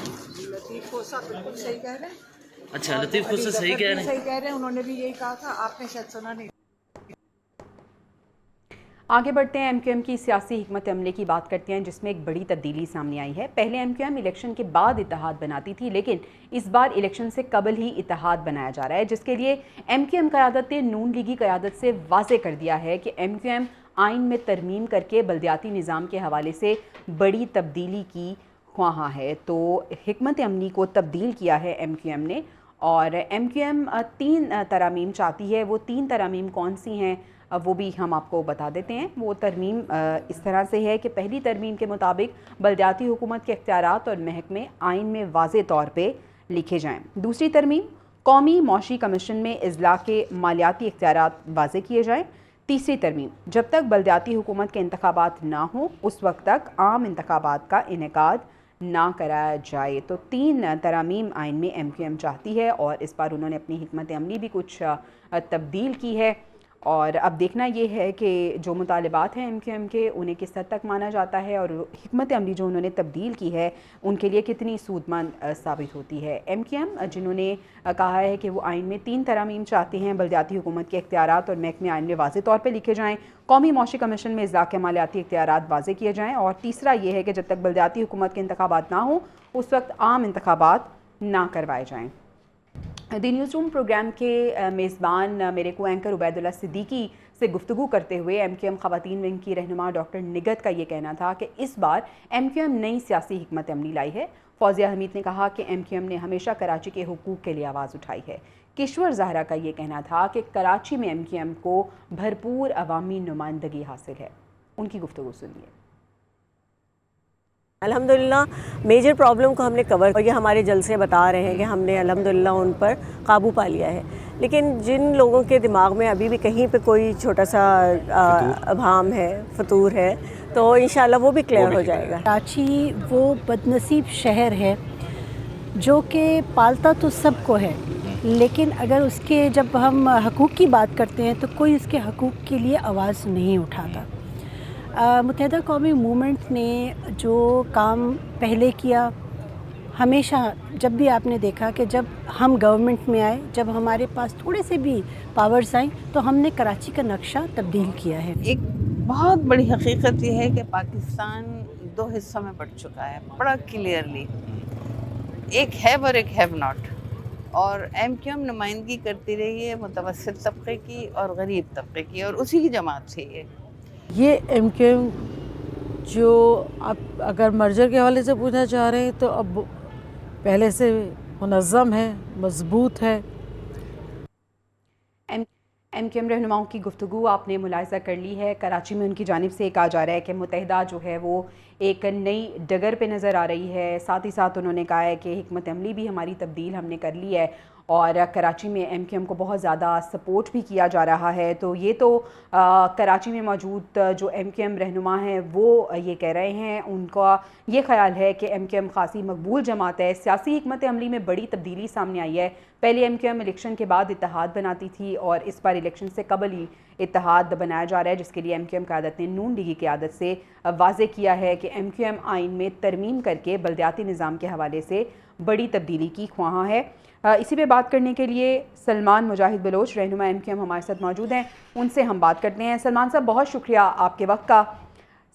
लतीफ़ खोसा बिल्कुल सही कह रहे हैं। अच्छा, लतीफ़ खोसा सही कह रहे हैं। सही कह रहे हैं, उन्होंने भी यही कहा था, आपने शायद सुना नहीं। आगे बढ़ते हैं, एमक्यूएम की सियासी हिकमत अमली की बात करते हैं, जिसमें एक बड़ी तब्दीली सामने आई है। पहले एमक्यूएम इलेक्शन के बाद इत्तेहाद बनाती थी, लेकिन इस बार इलेक्शन से कबल ही इत्तेहाद बनाया जा रहा है, जिसके लिए एमक्यूएम क़यादत ने नून लीगी क़यादत से वाज़े कर दिया है कि एमक्यूएम आइन में तरमीम करके बल्दियाती निज़ाम के हवाले से बड़ी तब्दीली की ख्वाह है। तो हिकमत अमली को तब्दील किया है एमक्यूएम ने, और एमक्यूएम 3 तरामीम चाहती है। वो 3 तरामीम कौन सी हैं वो भी हम आपको बता देते हैं। वो तरमीम इस तरह से है कि पहली तरमीम के मुताबिक बल्दियाती हुकूमत के इख्तियारात और महकमे आइन में वाज़े तौर पे लिखे जाएं। दूसरी तरमीम, कौमी मौशी कमीशन में इज़्ला के मालियाती इख्तियारात वाज़े किए जाएं। तीसरी तरमीम, जब तक बल्दियाती हुकूमत के इंतखाबात ना हो उस वक्त तक आम इंतखाबात का इनेकाद ना कराया जाए। तो 3 तरामीम आइन में एमक्यूएम चाहती है, और इस बार उन्होंने अपनी हिकमत अमली भी कुछ तब्दील की है। और अब देखना ये है कि जो मुतालिबात हैं एमक्यूएम के, उन्हें किस हद तक माना जाता है, और हिकमत अमली जो उन्होंने तब्दील की है उनके लिए कितनी सूदमंद साबित होती है। एमक्यूएम जिन्होंने कहा है कि वो आइन में 3 तरामीम चाहते हैं, बल्दियाती हुकूमत के इख्तियारात और महकमे आइन में वाज़े तौर पर लिखे जाएँ, कौमी मौशी कमीशन में इज़्ला के मालियाती इख्तियारात वाज़े किए जाएँ, और तीसरा ये है कि जब तक बल्दियाती हुकूमत के इंतखाबात ना हो उस वक्त आम इंतखाबात ना करवाए जाएँ। दी न्यूज़ रूम प्रोग्राम के मेज़बान मेरे को एंकर उबैदुल्ला सिद्दीकी से गुफ्तगू करते हुए एमक्यूएम ख़वातीन विंग की रहनुमा डॉक्टर निगत का ये कहना था कि इस बार एमक्यूएम नई सियासी हिकमत अमली लाई है। फौजिया हमीद ने कहा कि एमक्यूएम ने हमेशा कराची के हुकूक के लिए आवाज़ उठाई है। किश्वर ज़हरा का ये कहना था कि कराची में एमक्यूएम को भरपूर अवामी नुमाइंदगी हासिल है। उनकी गुफ्तगू सुनिए। अल्हम्दुलिल्लाह मेजर प्रॉब्लम को हमने कवर, और ये हमारे जलसे बता रहे हैं कि हमने अल्हम्दुलिल्लाह उन पर काबू पा लिया है। लेकिन जिन लोगों के दिमाग में अभी भी कहीं पे कोई छोटा सा अभाम है, फतूर है, तो इंशाल्लाह वो भी क्लियर हो जाएगा। कराची वो बदनसीब शहर है जो कि पालता तो सबको है, लेकिन अगर उसके जब हम हकूक़ की बात करते हैं तो कोई उसके हकूक़ के लिए आवाज़ नहीं उठाता। मुत्तहिदा कौमी मूवमेंट ने जो काम पहले किया, हमेशा जब भी आपने देखा कि जब हम गवर्नमेंट में आए, जब हमारे पास थोड़े से भी पावर्स आई, तो हमने कराची का नक्शा तब्दील किया है। एक बहुत बड़ी हकीकत ये है कि पाकिस्तान 2 हिस्सों में बट चुका है बड़ा क्लियरली, एक हैव और एक हैव नॉट। और एमक्यूएम नुमाइंदगी करती रही है मुतवस्सित तबके की और गरीब तबके की, और उसी की जमात से ये एमक्यूएम जो आप अगर मर्जर के हवाले से पूछना चाह रहे हैं तो अब पहले से मुनज़्ज़म है, मजबूत है। एम क्यू एम रहनुमाओं की गुफ्तगू आपने मुलाहिजा कर ली है। कराची में उनकी जानिब से कहा जा रहा है कि मुत्तहिदा जो है वो एक नई डगर पे नज़र आ रही है। साथ ही साथ उन्होंने कहा है कि हिकमत अमली भी हमारी तब्दील हमने कर ली है और कराची में एम क्यू एम को बहुत ज़्यादा सपोर्ट भी किया जा रहा है। तो ये तो कराची में मौजूद जो एम क्यू एम रहनुमा हैं वो ये कह रहे हैं, उनका ये ख्याल है कि एम क्यू एम खासी मकबूल जमात है। सियासी हिकमत अमली में बड़ी तब्दीली सामने आई है। पहले एम क्यू एम इलेक्शन के बाद इत्तेहाद बनाती थी और इस बार इलेक्शन से कबल ही इत्तेहाद बनाया जा रहा है, जिसके लिए एम क्यू एम क़यादत ने नून लीगी क़यादत से वाज़े किया है कि एम क्यू एम आइन में तरमीम करके बल्दियाती निज़ाम के हवाले से बड़ी तब्दीली की ख्वाहां है। इसी पे बात करने के लिए सलमान मुजाहिद बलोच रहनुमा एम क्यू एम हमारे साथ मौजूद हैं, उनसे हम बात करते हैं। सलमान साहब, बहुत शुक्रिया आपके वक्त का।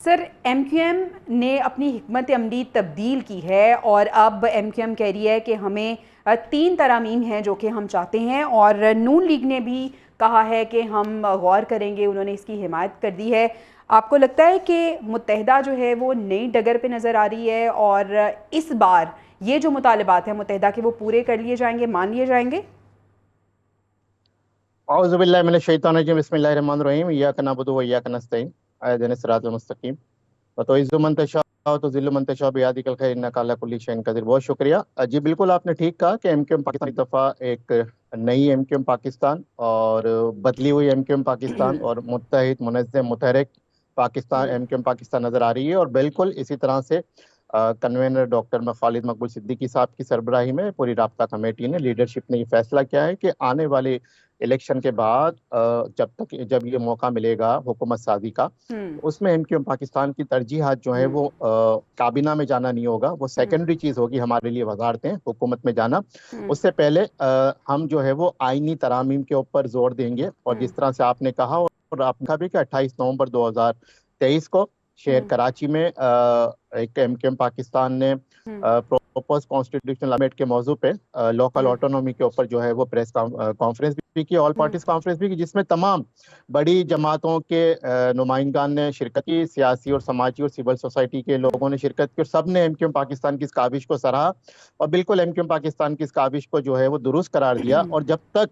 सर, एम क्यू एम ने अपनी हिकमत अमली तब्दील की है और अब एम क्यू एम कह रही है कि हमें 3 तरामीम हैं जो कि हम चाहते हैं और नून लीग ने भी कहा है कि हम गौर करेंगे, उन्होंने इसकी हिमायत कर दी है। आपको लगता है कि मुत्तहिदा जो है वो नई डगर पे नज़र आ रही है और इस बार ये जो मुतालबात हैं मुत्तहिदा के वो पूरे कर लिए जाएंगे, मान लिए जाएंगे? औज़ु बिल्लाहि मिनश शैतानिर रजीम, बिस्मिल्लाहिर रहमानिर रहीम, इय्याका नअबुदु व इय्याका नस्तईन, इहदिनस सिरातल मुस्तकीम, व तुइज़्ज़ु मन तशा व तुज़िल्लु मन तशा बियदिकल खैर, इन्नका अला कुल्लि शैइन क़दीर। बहुत शुक्रिया जी। बिल्कुल आपने ठीक कहा कि एम क्यू एम पाकिस्तान की दफ़ा एक नई एम क्यू एम पाकिस्तान और बदली हुई एम क्यू एम पाकिस्तान और मुत्तहिद मुनज़्ज़म मुतहरिक Pakistan M Q M Pakistan नज़र आ रही है। और बिल्कुल इसी तरह से कन्वेनर डॉक्टर खालिद मकबूल सिद्दीकी साहब की सरबराही में पूरी राब्ता कमेटी ने, लीडरशिप ने ये फैसला किया है कि आने वाले इलेक्शन के बाद जब ये मौका मिलेगा हुकूमत साजी का, उसमें एम क्यू एम पाकिस्तान की तरजीहात जो है वो काबीना में जाना नहीं होगा, वो सेकेंडरी चीज़ होगी हमारे लिए वजारतें हुकूमत में जाना। उससे पहले हम जो है वो आईनी तरामीम के ऊपर जोर देंगे। और जिस तरह से आपने कहा और आपने कहा भी कि 28 नवंबर 2023 को शहर कराची में एक एम क्यू एम पाकिस्तान ने प्रोपोज कॉन्स्टिट्यूशनल अमेंडमेंट के मौजू पे लोकल ऑटोनॉमी के ऊपर जो है वो प्रेस कॉन्फ्रेंस भी की, ऑल पार्टीज कॉन्फ्रेंस भी की, जिसमें तमाम बड़ी जमातों के नुमाइंदान ने शिरकत की, सियासी और समाजी और सिविल सोसाइटी के लोगों ने शिरकत की और सब ने एम क्यू एम पाकिस्तान की इस काविश को सराहा और बिल्कुल एम क्यू एम पाकिस्तान की इस काविश को जो है वो दुरुस्त करार दिया। और जब तक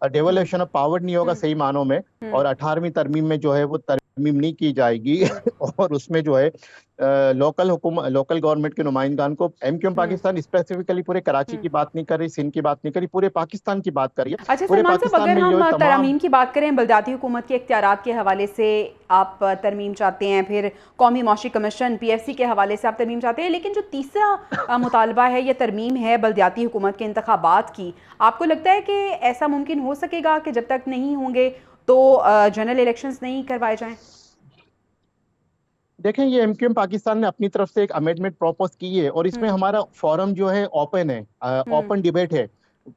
डेवोल्यूशन ऑफ पावर नहीं होगा सही मानों में और 18वीं तरमीम में जो है वो तरमीम नहीं की जाएगी और उसमें जो है लोकल गवर्नमेंट के नुमाइंदान को, M Q M Pakistan specifically पूरे कराची की बात नहीं कर रही, सिंध की बात नहीं कर रही, पूरे पाकिस्तान की बात कर रही है। अच्छा सलमान साहब, अगर हम तरमीम की बात करें, बल्दियाती हुकूमत के इख्तियारात के हवाले से आप तरमीम चाहते हैं, फिर कौमी मौशी कमीशन PFC के हवाले से आप तरमीम चाहते हैं, लेकिन जो तीसरा मुतालबा है ये तरमीम है बल्दियाती हुकूमत के इंतखाबात की, आपको लगता है कि ऐसा मुमकिन हो सकेगा कि जब तक नहीं होंगे तो जनरल इलेक्शंस नहीं करवाए जाएं? देखें, ये एम क्यू एम पाकिस्तान ने अपनी तरफ से एक अमेंडमेंट प्रपोज की है और इसमें हमारा फोरम जो है ओपन है, ओपन डिबेट है।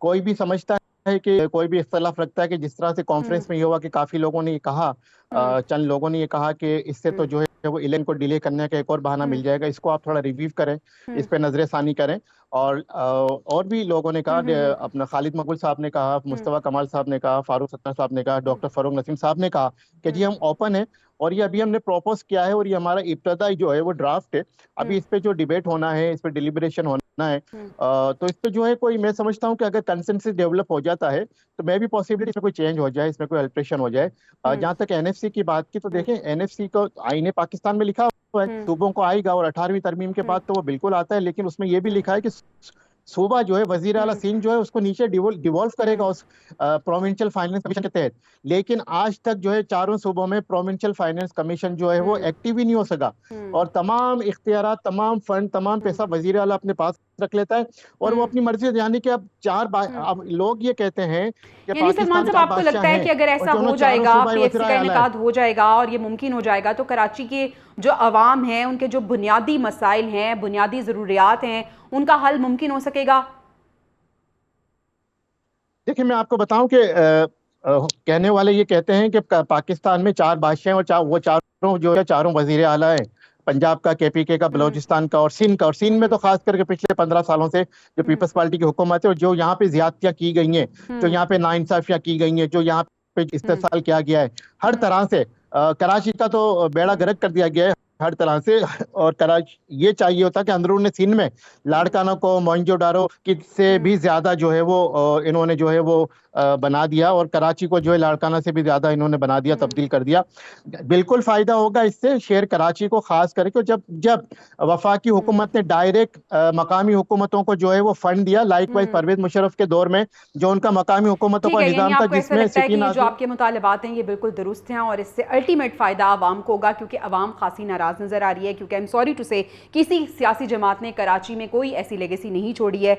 कोई भी समझता है कि कोई भी इख्तलाफ रखता है कि जिस तरह से कॉन्फ्रेंस में ये हुआ कि काफी लोगों ने ये कहा, चंद लोगों ने ये कहा कि इससे तो जो है वो इलेक्शन को डिले करने का एक और बहाना मिल जाएगा, इसको आप थोड़ा रिव्यू करें, इस पे नजरसानी करें। और भी लोगों ने कहा, अपना खालिद मकबूल साहब ने कहा, मुस्तफा कमाल साहब ने कहा, फारूक सत्तार साहब ने कहा, डॉक्टर फरूक नसीम साहब ने कहा कि जी हम ओपन है और ये अभी हमने प्रपोज किया है और ये हमारा इब्तदाई जो है वो ड्राफ्ट है, अभी इस पे जो डिबेट होना है, इस पे डिलिब्रेशन होना है। तो इस पे जो है कोई, मैं समझता हूँ कि अगर कंसेंसस डेवलप हो जाता है तो मैं भी पॉसिबिलिटी इसमें कोई चेंज हो जाए, इसमें कोई अल्ट्रेशन हो जाए। जहाँ तक NFC की बात की तो देखें, NFC को आईने पाकिस्तान में लिखा हुआ है, सूबों को आएगा और 18वीं तरमीम के बाद तो वो बिल्कुल आता है, लेकिन उसमें ये भी लिखा है कि सूबा जो है वजीर आला सिंध जो है उसको नीचे डिवॉल्व करेगा उस प्रोविंशियल फाइनेंस कमीशन के तहत। लेकिन आज तक जो है चारों सूबों में प्रोविंशियल फाइनेंस कमीशन जो है वो एक्टिव ही नहीं हो सका और तमाम इख्तियारात, तमाम फंड, तमाम पैसा वजीर आला अपने पास रख लेता है और वो अपनी मर्जी, यानी कि अब अब लोग ये कहते हैं कि सलमान साहब, आपको लगता है कि अगर ऐसा हो जाएगा, PFC का इनेकाद हो जाएगा और ये मुमकिन हो जाएगा तो कराची के जो अवाम हैं, उनके जो बुनियादी मसाइल हैं, बुनियादी ज़रूरियात हैं, उनका हल मुमकिन हो सकेगा? देखिए, मैं आपको बताऊं कि कहने वाले ये कहते हैं कि पाकिस्तान में 4 बादशाह हैं और वो चारों जो है चारों वजीर आला हैं, पंजाब का, KPK का, बलोचिस्तान का और सिंध का। और सिंध में तो खास करके पिछले 15 सालों से जो पीपल्स पार्टी की हुकूमत है और जो यहाँ पे ज्यादतियां की गई हैं, जो यहाँ पे नाइंसाफियां की गई हैं, जो यहाँ पे इस्तेसाल किया गया है, हर तरह से कराची का तो बेड़ा गर्क कर दिया गया है। हर तरह से। और कराची ये चाहिए होता कि अंदरून सिंध में लाड़काना को मोइंजोदारो की से भी ज्यादा जो है वो इन्होंने जो है वो बना दिया, और कराची को जो है लाड़काना से भी ज्यादा इन्होंने बना दिया, तब्दील कर दिया। बिल्कुल फायदा होगा इससे शहर कराची को, खास करके जब जब वफाकी हुकूमत ने डायरेक्ट मकामी हुकूमतों को जो है वो फंड दिया, लाइकवाइज परवेज मुशर्रफ के दौर में जो उनका मकामी हुकूमतों ठीक का है, निजाम यानी था आपको ऐसा जिसमें लगता है कि सिटी ये जो आपके मुतालबात हैं ये बिल्कुल दुरुस्त हैं और इससे अल्टीमेट फ़ायदा आवाम को होगा, क्योंकि आवाम खासी नाराज़ नज़र आ रही है, क्योंकि आई एम सॉरी टू से किसी सियासी जमात ने कराची में कोई ऐसी लेगेसी नहीं छोड़ी है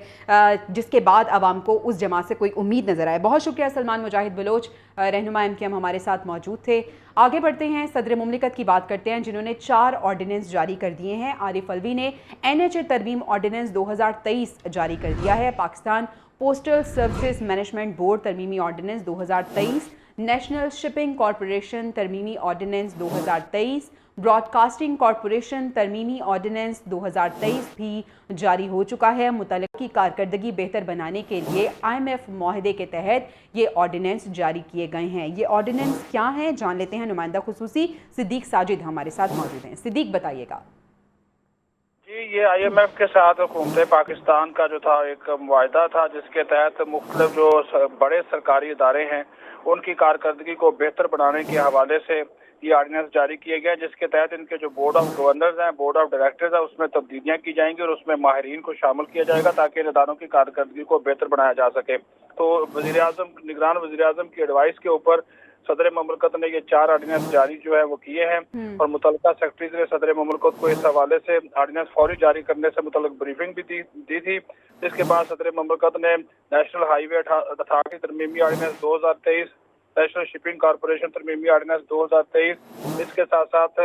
जिसके बाद आवाम को उस जमात से कोई उम्मीद नज़र आए। बहुत शुक्रिया सलमान मुजाहिद बलोच, रहनुमा MQM हमारे साथ मौजूद थे। आगे बढ़ते हैं, सदर मुमलिकत की बात करते हैं जिन्होंने 4 ऑर्डिनेंस जारी कर दिए हैं। आरिफ अलवी ने NHA तरमीम ऑर्डिनेंस 2023 जारी कर दिया है। Pakistan postal services management board तरमीमी ऑर्डिनेंस 2023, नेशनल शिपिंग कॉरपोरेशन तरमीमी ऑर्डिनेंस 2023, ब्रॉडकास्टिंग कॉरपोरेशन तरमीमी ऑर्डिनेंस 2023 भी जारी हो चुका है। मुतल्लिक़ की कारकर्दगी बेहतर बनाने के लिए IMF माहदे के तहत ये ऑर्डिनेंस जारी किए गए हैं। ये ऑर्डिनेंस क्या हैं, जान लेते हैं। नुमाइंदा खुसूसी सिद्दीक साजिद हमारे साथ मौजूद हैं। सिद्दीक बताइएगा। जी, ये IMF के साथ हुकूमत पाकिस्तान का जो था एक मुआहदा था जिसके तहत मुख्तलिफ जो बड़े सरकारी इदारे हैं उनकी कारकर्दगी को बेहतर बनाने के हवाले से ये ऑर्डिनेंस जारी किए गए, जिसके तहत इनके जो बोर्ड ऑफ गवर्नर्स हैं, बोर्ड ऑफ डायरेक्टर्स हैं, उसमें तब्दीलियां की जाएंगी और उसमें माहिरीन को शामिल किया जाएगा ताकि इन इदारों की कारकर्दगी को बेहतर बनाया जा सके। तो निगरान वज़ीर आज़म की एडवाइस के ऊपर सदर ममलकत ने ये 4 ऑर्डिनेंस जारी जो है वो किए हैं और मुतल्लिका सेक्रेटरीज ने सदर ममलकत को इस हवाले से ऑर्डिनेंस फौरी जारी करने से मुतल्लिक ब्रीफिंग भी दी थी। इसके बाद सदर ममलकत ने नेशनल हाईवे अथॉरिटी तरमीमी ऑर्डिनेंस 2023, नेशनल शिपिंग कॉरपोरेशन तरमीमी ऑर्डिनेंस 2023, इसके साथ साथ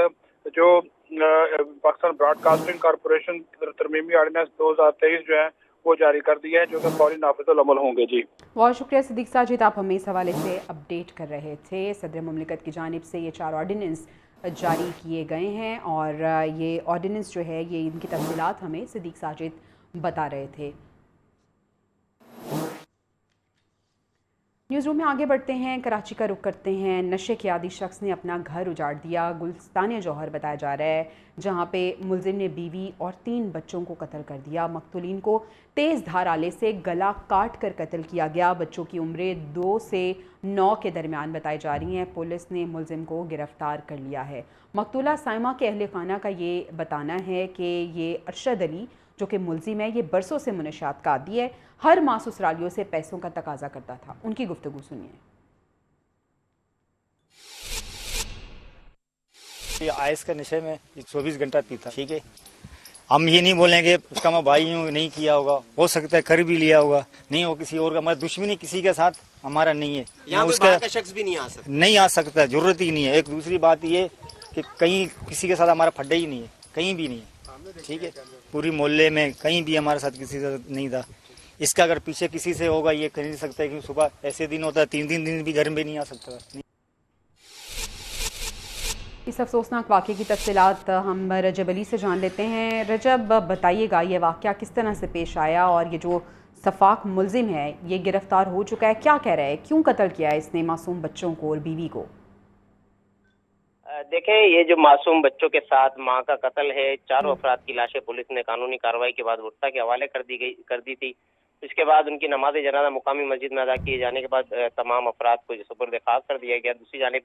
जो पाकिस्तान ब्रॉडकास्टिंग कॉरपोरेशन तरमीमी ऑर्डिनेंस 2023 जो है वो जारी कर दिया है, जो कि फौरी नाफिजुल अमल होंगे। जी बहुत शुक्रिया सिद्दीक साजिद, आप हमें इस हवाले से अपडेट कर रहे थे। सदर मुमलिकत की जानिब से ये 4 ऑर्डिनेंस जारी किए गए हैं और ये ऑर्डिनेंस जो है ये इनकी तफसीलात हमें सिद्दीक साजिद बता रहे थे। न्यूज़ रूम में आगे बढ़ते हैं, कराची का रुख करते हैं। नशे के आदी शख्स ने अपना घर उजाड़ दिया। गुलस्तान जौहर बताया जा रहा है, जहां पे मुलजिम ने बीवी और 3 बच्चों को कत्ल कर दिया। मकतूलीन को तेज़ धार आले से गला काट कर कत्ल किया गया। बच्चों की उम्रें 2 से 9 के दरमियान बताई जा रही हैं। पुलिस ने मुलजिम को गिरफ्तार कर लिया है। मकतूला साइमा के अहले खाना का ये बताना है कि ये अरशद अली जो कि मुलजिम है, ये बरसों से मुनशात का आदी है। हर माह ससुरालियों से पैसों का तकाजा करता था। उनकी गुफ्तगू सुनिए। ये आइस का नशे में 24 घंटा पीता, ठीक है। हम ये नहीं बोलेंगे उसका मैं भाई हूँ, नहीं किया होगा, हो सकता है कर भी लिया होगा, नहीं हो किसी और का। हमारी दुश्मनी किसी के साथ हमारा नहीं है, यहाँ पे बाहर का शख्स भी नहीं आ सकता, नहीं आ सकता, जरूरत ही नहीं है। एक दूसरी बात ये कि कहीं किसी के साथ हमारा फड्डा ही नहीं है, कहीं भी नहीं है, ठीक है। पूरी मोहल्ले में कहीं भी हमारे साथ किसी से नहीं था। इसका अगर पीछे किसी से होगा ये कह नहीं सकता, कि सुबह ऐसे दिन होता है 3 दिन भी घर में नहीं आ सकता। इस अफसोसनाक वाक़े की तफसीलात हम रजब अली से जान लेते हैं। रजब, बताइएगा ये वाक़या किस तरह से पेश आया और ये जो सफाक मुलजिम है ये गिरफ्तार हो चुका है, क्या कह रहा है, क्यों कत्ल किया है इसने मासूम बच्चों को और बीवी को? देखें, ये जो मासूम बच्चों के साथ मां का कत्ल है, 4 अफराद की लाशें पुलिस ने कानूनी कार्रवाई के बाद वुर्ता के हवाले कर दी थी। इसके बाद उनकी नमाज जनाजा मुकामी मस्जिद में अदा किए जाने के बाद तमाम अफराद को सुपुर्द खाक कर दिया गया। दूसरी जानिब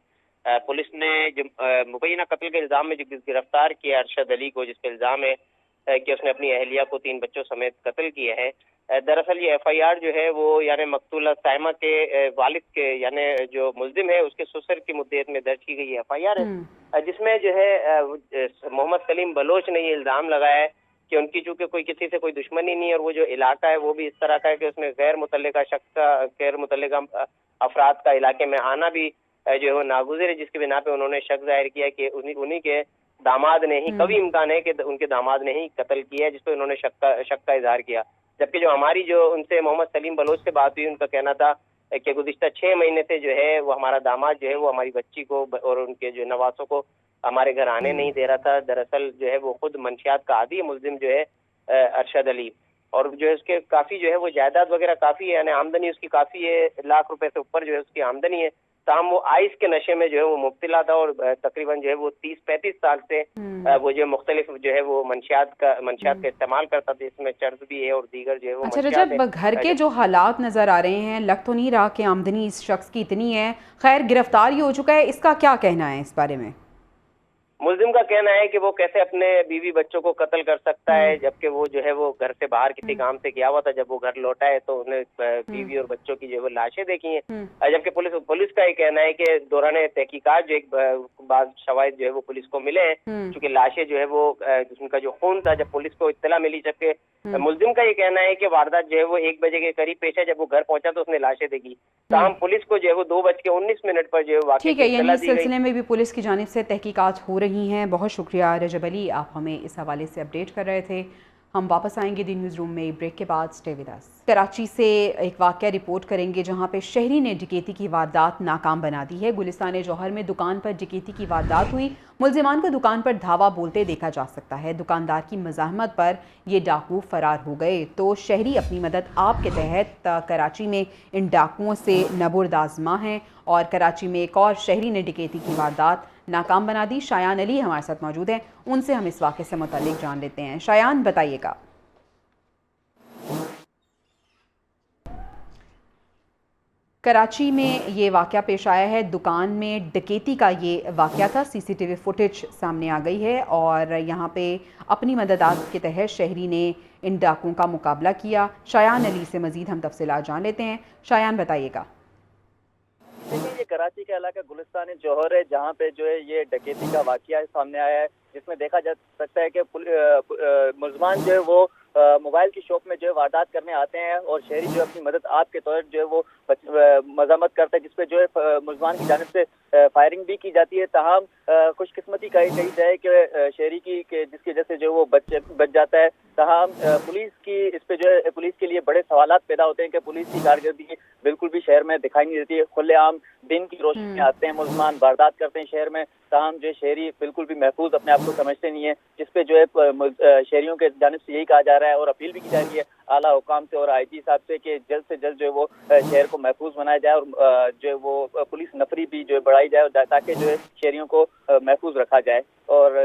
पुलिस ने जो मुबैना कत्ल के इल्जाम में जो गिरफ्तार किया अरशद अली को, जिस पे इल्जाम है कि उसने अपनी अहलिया को 3 बच्चों समेत कत्ल किया है। दरअसल ये FIR जो है वो यानी मकतूला साइमा के वालिद के यानी जो मुलजिम है उसके ससुर की मुद्दत में दर्ज की गई FIR है, जिसमें जो है मोहम्मद सलीम बलोच ने ये इल्जाम लगाया है कि उनकी चूंकि कोई किसी से कोई दुश्मनी नहीं है और वो जो इलाका है वो भी इस तरह का है कि उसमें गैर मुतल्लिका अफराद का इलाके में आना भी जो है वो नागुज़िर है, जिसकी बिना पे उन्होंने शक जाहिर किया कि उन्हीं के दामाद ने ही, कभी इम्कान है कि उनके दामाद ने ही कत्ल किया है, जिस पर उन्होंने शक का इजहार किया। जबकि जो हमारी जो उनसे मोहम्मद सलीम बलोच से बात हुई, उनका कहना था कि गुज़िश्ता 6 महीने से जो है वो हमारा दामाद जो है वो हमारी बच्ची को और उनके जो नवासों को हमारे घर आने नहीं दे रहा था। दरअसल जो है वो खुद मंशियात का आदी मुलजिम जो है अरशद अली, और जो है उसके काफ़ी जो है वो जायदाद वगैरह काफ़ी है, यानी आमदनी उसकी काफ़ी है, लाख रुपए से ऊपर जो है उसकी आमदनी है। ताहम वो आइस के नशे में जो है वो मुब्तला था और तकरीबन जो है वो 30-35 साल से वो जो मुख्तलिफ जो है वो मंशियात का इस्तेमाल करता था, इसमें चर्स भी है और दीगर जो है वो अच्छा मंशियात रजब, है। घर के जो हालात नज़र आ रहे हैं, लग तो नहीं रहा कि आमदनी इस शख्स की इतनी है, खैर गिरफ्तार ही हो चुका है, इसका क्या कहना है इस बारे में? मुल्जिम का कहना है कि वो कैसे अपने बीवी बच्चों को कत्ल कर सकता है, जबकि वो जो है वो घर से बाहर किसी काम से गया हुआ था। जब वो घर लौटा है तो उन्हें बीवी और बच्चों की जो है वो लाशें देखी हैं, जबकि पुलिस का ये कहना है कि दौरान तहकीकात जो एक बाद शवाहिद जो है वो पुलिस को मिले हैं, क्योंकि लाशें जो है वो उनका जो खून था, जब पुलिस को इत्तला मिली, जबकि मुल्जिम का ये कहना है कि वारदात जो है वो 1 बजे के करीब पेश है। जब वो घर पहुंचा तो उसने लाशें देखी। ताहम पुलिस को जो है वो 2:19 पर जो है वाक़या ठीक है, की यानी इत्तला इस दी गई। सिलसिले में भी पुलिस की जानिब से तहकीकात हो रही हैं। बहुत शुक्रिया रजब अली, आप हमें इस हवाले से अपडेट कर रहे थे। हम वापस आएंगे दी न्यूज़ रूम में ब्रेक के बाद। Stay with us. कराची से एक वाक़या रिपोर्ट करेंगे जहां पे शहरी ने डकैती की वारदात नाकाम बना दी है। गुलिस्तान जौहर में दुकान पर डकैती की वारदात हुई। मुल्जिमान को दुकान पर धावा बोलते देखा जा सकता है। दुकानदार की मज़ाहमत पर ये डाकू फरार हो गए तो शहरी अपनी मदद आप के तहत कराची में इन डाकुओं से नबुर्द आज़मा हैं और कराची में एक और शहरी ने डकैती की वारदात नाकाम बना दी। शायान अली हमारे साथ मौजूद हैं, उनसे हम इस वाक़े से मुताल्लिक जान लेते हैं। शायान, बताइएगा। कराची में ये वाक़या पेश आया है, दुकान में डकैती का ये वाक़या था। सीसीटीवी फुटेज सामने आ गई है और यहाँ पे अपनी मदद के तहत शहरी ने इन डाकुओं का मुकाबला किया। शायान अली से मज़ीद हम तफसीलात जान लेते हैं। शायान, बताइएगा। देखिए, ये कराची का इलाका गुलिस्तान जौहर है, जहाँ पे जो है ये डकैती का वाक़या सामने आया है, जिसमें देखा जा सकता है कि मुल्ज़मान जो है वो मोबाइल की शॉप में जो है वारदात करने आते हैं और शहरी जो अपनी मदद आप के तौर जो है वो मज़ामत करता है, जिसपे जो है मुल्ज़मान की जानिब से फायरिंग भी की जाती है। ताहम खुशकिस्मती कही जाए कि शहरी की जिसकी वजह से जो वो बच जाता है। ताहम पुलिस की इस पे जो है पुलिस के लिए बड़े सवालात पैदा होते हैं कि पुलिस की कारकर्दगी बिल्कुल भी शहर में दिखाई नहीं देती है। खुलेआम दिन की रोशनी में आते हैं मुल्ज़मान, वारदात करते हैं शहर में। ताहम जो शहरी बिल्कुल भी महफूज अपने आप को समझते नहीं है, जिसपे जो है शहरियों के जानिब से यही कहा जा रहा है और अपील भी की जा रही है आला हुकाम से और IG साहब से कि जल्द से जल्द जो है वो शहर को महफूज बनाया जाए और जो है वो पुलिस नफरी भी जो है बढ़ाई जाए ताकि जो है शहरियों को महफूज रखा जाए। और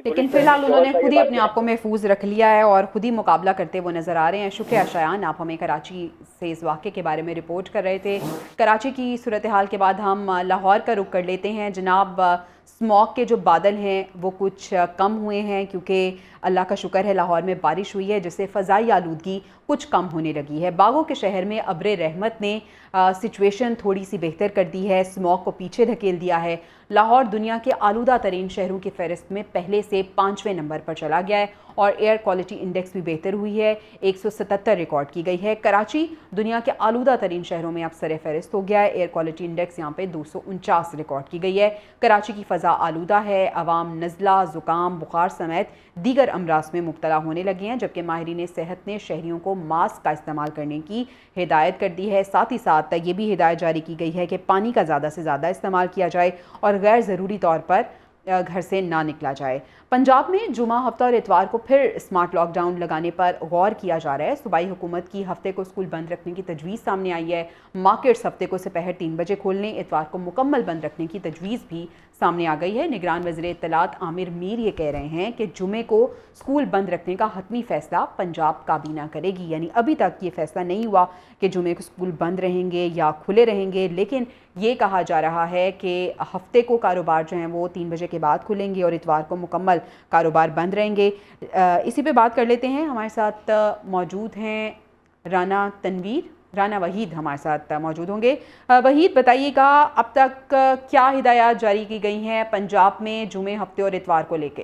लेकिन फिलहाल उन्होंने खुद ही अपने आप को महफूज रख लिया है और खुद ही मुकाबला करते वो नज़र आ रहे हैं। शुक्रिया शायान, आप हमें कराची से इस वाक़े के बारे में रिपोर्ट कर रहे थे। कराची की सूरत हाल के बाद हम लाहौर का रुख कर लेते हैं। जनाब, स्मॉग के जो बादल हैं वो कुछ कम हुए हैं क्योंकि अल्लाह का शुक्र है लाहौर में बारिश हुई है, जिससे फ़ज़ाई आलूदगी कुछ कम होने लगी है। बागों के शहर में अब्र रहमत ने सिचुएशन थोड़ी सी बेहतर कर दी है, स्मॉग को पीछे धकेल दिया है। लाहौर दुनिया के आलूदा तरीन शहरों की फहरिस्त में पहले से 5वें नंबर पर चला गया है और एयर क्वालिटी इंडेक्स भी बेहतर हुई है, 177 रिकॉर्ड की गई है। कराची दुनिया के आलूदा तरीन शहरों में अब सर फहरिस्त हो गया है। एयर क्वालिटी इंडेक्स यहाँ पे 249 रिकॉर्ड की गई है। कराची की फ़ज़ा आलूदा है, अवाम नज़ला, ज़ुकाम, बुखार समेत दीगर अमराज में मुब्तला होने लगे हैं, जबकि माहिरीन सेहत ने शहरियों को मास्क का इस्तेमाल करने की हिदायत कर दी है। साथ ही साथ ये भी हिदायत जारी की गई है कि पानी का ज़्यादा से ज़्यादा इस्तेमाल किया जाए और गैर ज़रूरी तौर पर घर से ना निकला जाए। पंजाब में जुमा, हफ्ता और इतवार को फिर स्मार्ट लॉकडाउन लगाने पर गौर किया जा रहा है। सूबाई हुकूमत की हफ्ते को स्कूल बंद रखने की तजवीज़ सामने आई है। मार्केट्स हफ्ते को दोपहर 3 बजे खोलने, इतवार को मुकम्मल बंद रखने की तजवीज़ भी सामने आ गई है। निगरान वज़ीर इत्तलात आमिर मीर ये कह रहे हैं कि जुमे को स्कूल बंद रखने का हतमी फ़ैसला पंजाब काबीना करेगी। यानी अभी तक ये फ़ैसला नहीं हुआ कि जुमे को स्कूल बंद रहेंगे या खुले रहेंगे, लेकिन ये कहा जा रहा है कि हफ्ते को कारोबार जो हैं वो 3 बजे के बाद खुलेंगे और इतवार को मुकम्मल कारोबार बंद रहेंगे। इसी पे बात कर लेते हैं। हमारे साथ मौजूद हैं राना वहीद हमारे साथ मौजूद होंगे। वहीद, बताइएगा अब तक क्या हिदायत जारी की गई हैं पंजाब में जुमे, हफ्ते और इतवार को लेके?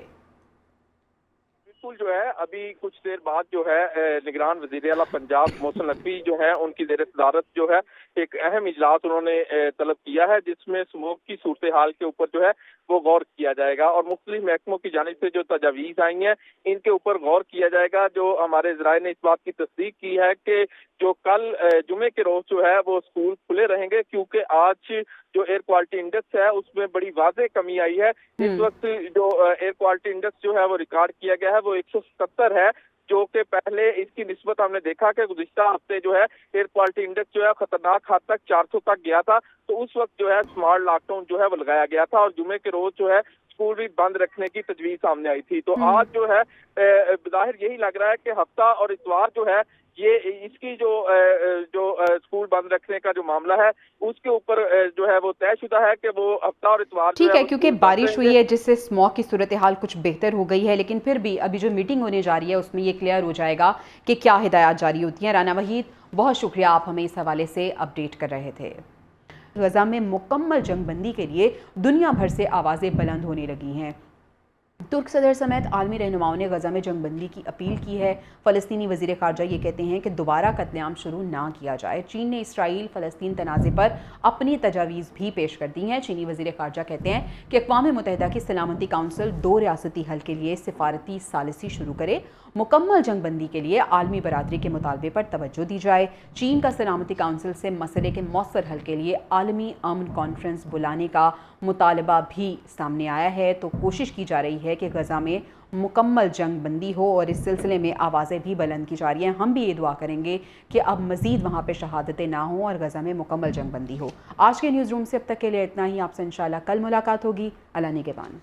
बिल्कुल जो है अभी कुछ देर बाद जो है निगरान वज़ीर आला पंजाब मोहसिन नकवी जो है उनकी ज़ेर सदारत जो है एक अहम इजलास उन्होंने तलब किया है, जिसमें स्मोक की सूरत हाल के ऊपर जो है वो गौर किया जाएगा और मुख्तलिफ महकमों की जानिब से जो तजावीज़ आई हैं इनके ऊपर गौर किया जाएगा। जो हमारे ज़राए ने इस बात की तस्दीक की है कि जो कल जुमे के रोज जो है वो स्कूल खुले रहेंगे, क्योंकि आज जो एयर क्वालिटी इंडेक्स है उसमें बड़ी वाज़ेह कमी आई है। इस वक्त जो एयर क्वालिटी इंडेक्स जो है वो रिकॉर्ड किया गया है वो 177 है, जो कि पहले इसकी निस्बत हमने देखा कि गुज़िश्ता हफ्ते जो है एयर क्वालिटी इंडेक्स जो है खतरनाक हद तक 400 तक गया था, तो उस वक्त जो है स्मार्ट लॉकडाउन जो है वो लगाया गया था और जुमे के रोज जो है स्कूल भी बंद रखने की तजवीज सामने आई थी। तो आज जो है बज़ाहिर यही लग रहा है कि हफ्ता और इतवार जो है ये इसकी जो स्कूल बंद रखने का जो मामला है उसके ऊपर जो है वो तयशुदा है कि वो हफ्ता और इतवार ठीक है, क्योंकि बारिश हुई है जिससे स्मॉग की सूरत हाल कुछ बेहतर हो गई है, लेकिन फिर भी अभी जो मीटिंग होने जा रही है उसमें ये क्लियर हो जाएगा कि क्या हिदायत जारी होती हैं। राना वहीद, बहुत शुक्रिया, आप हमें इस हवाले से अपडेट कर रहे थे। गजा में मुकम्मल जंगबंदी के लिए दुनिया भर से आवाज़ें बुलंद होने लगी हैं। तुर्क सदर समेत आलमी रहनुमाओं ने गजा में जंगबंदी की अपील की है। फ़लस्तीनी वज़ीर ख़ारजा ये कहते हैं कि दोबारा कत्लेआम शुरू ना किया जाए। चीन ने इसराइल फ़लस्तीन तनाज़े पर अपनी तजावीज़ भी पेश कर दी हैं। चीनी वज़ीर ख़ारजा कहते हैं कि अक़वाम मुत्तहिदा की सलामती काउंसिल 2 रियासती हल के लिए सिफारती सालिसी शुरू करे। मुकम्मल जंगबंदी के लिए आलमी बरादरी के मुतालबे पर तवज्जो दी जाए। चीन का सलामती काउंसिल से मसले के मौसर हल के लिए आलमी अमन कॉन्फ्रेंस बुलाने का मुतालबा भी सामने आया है। तो कोशिश की जा रही है कि गजा में मुकम्मल जंग बंदी हो और इस सिलसिले में आवाज़ें भी बुलंद की जा रही हैं। हम भी ये दुआ करेंगे कि अब मज़ीद वहाँ पे शहादतें ना हों और गजा में मुकम्मल जंग बंदी हो। आज के न्यूज़ रूम से अब तक के लिए इतना ही। आपसे इंशाल्लाह कल मुलाकात होगी। अल्लाह निगहबान।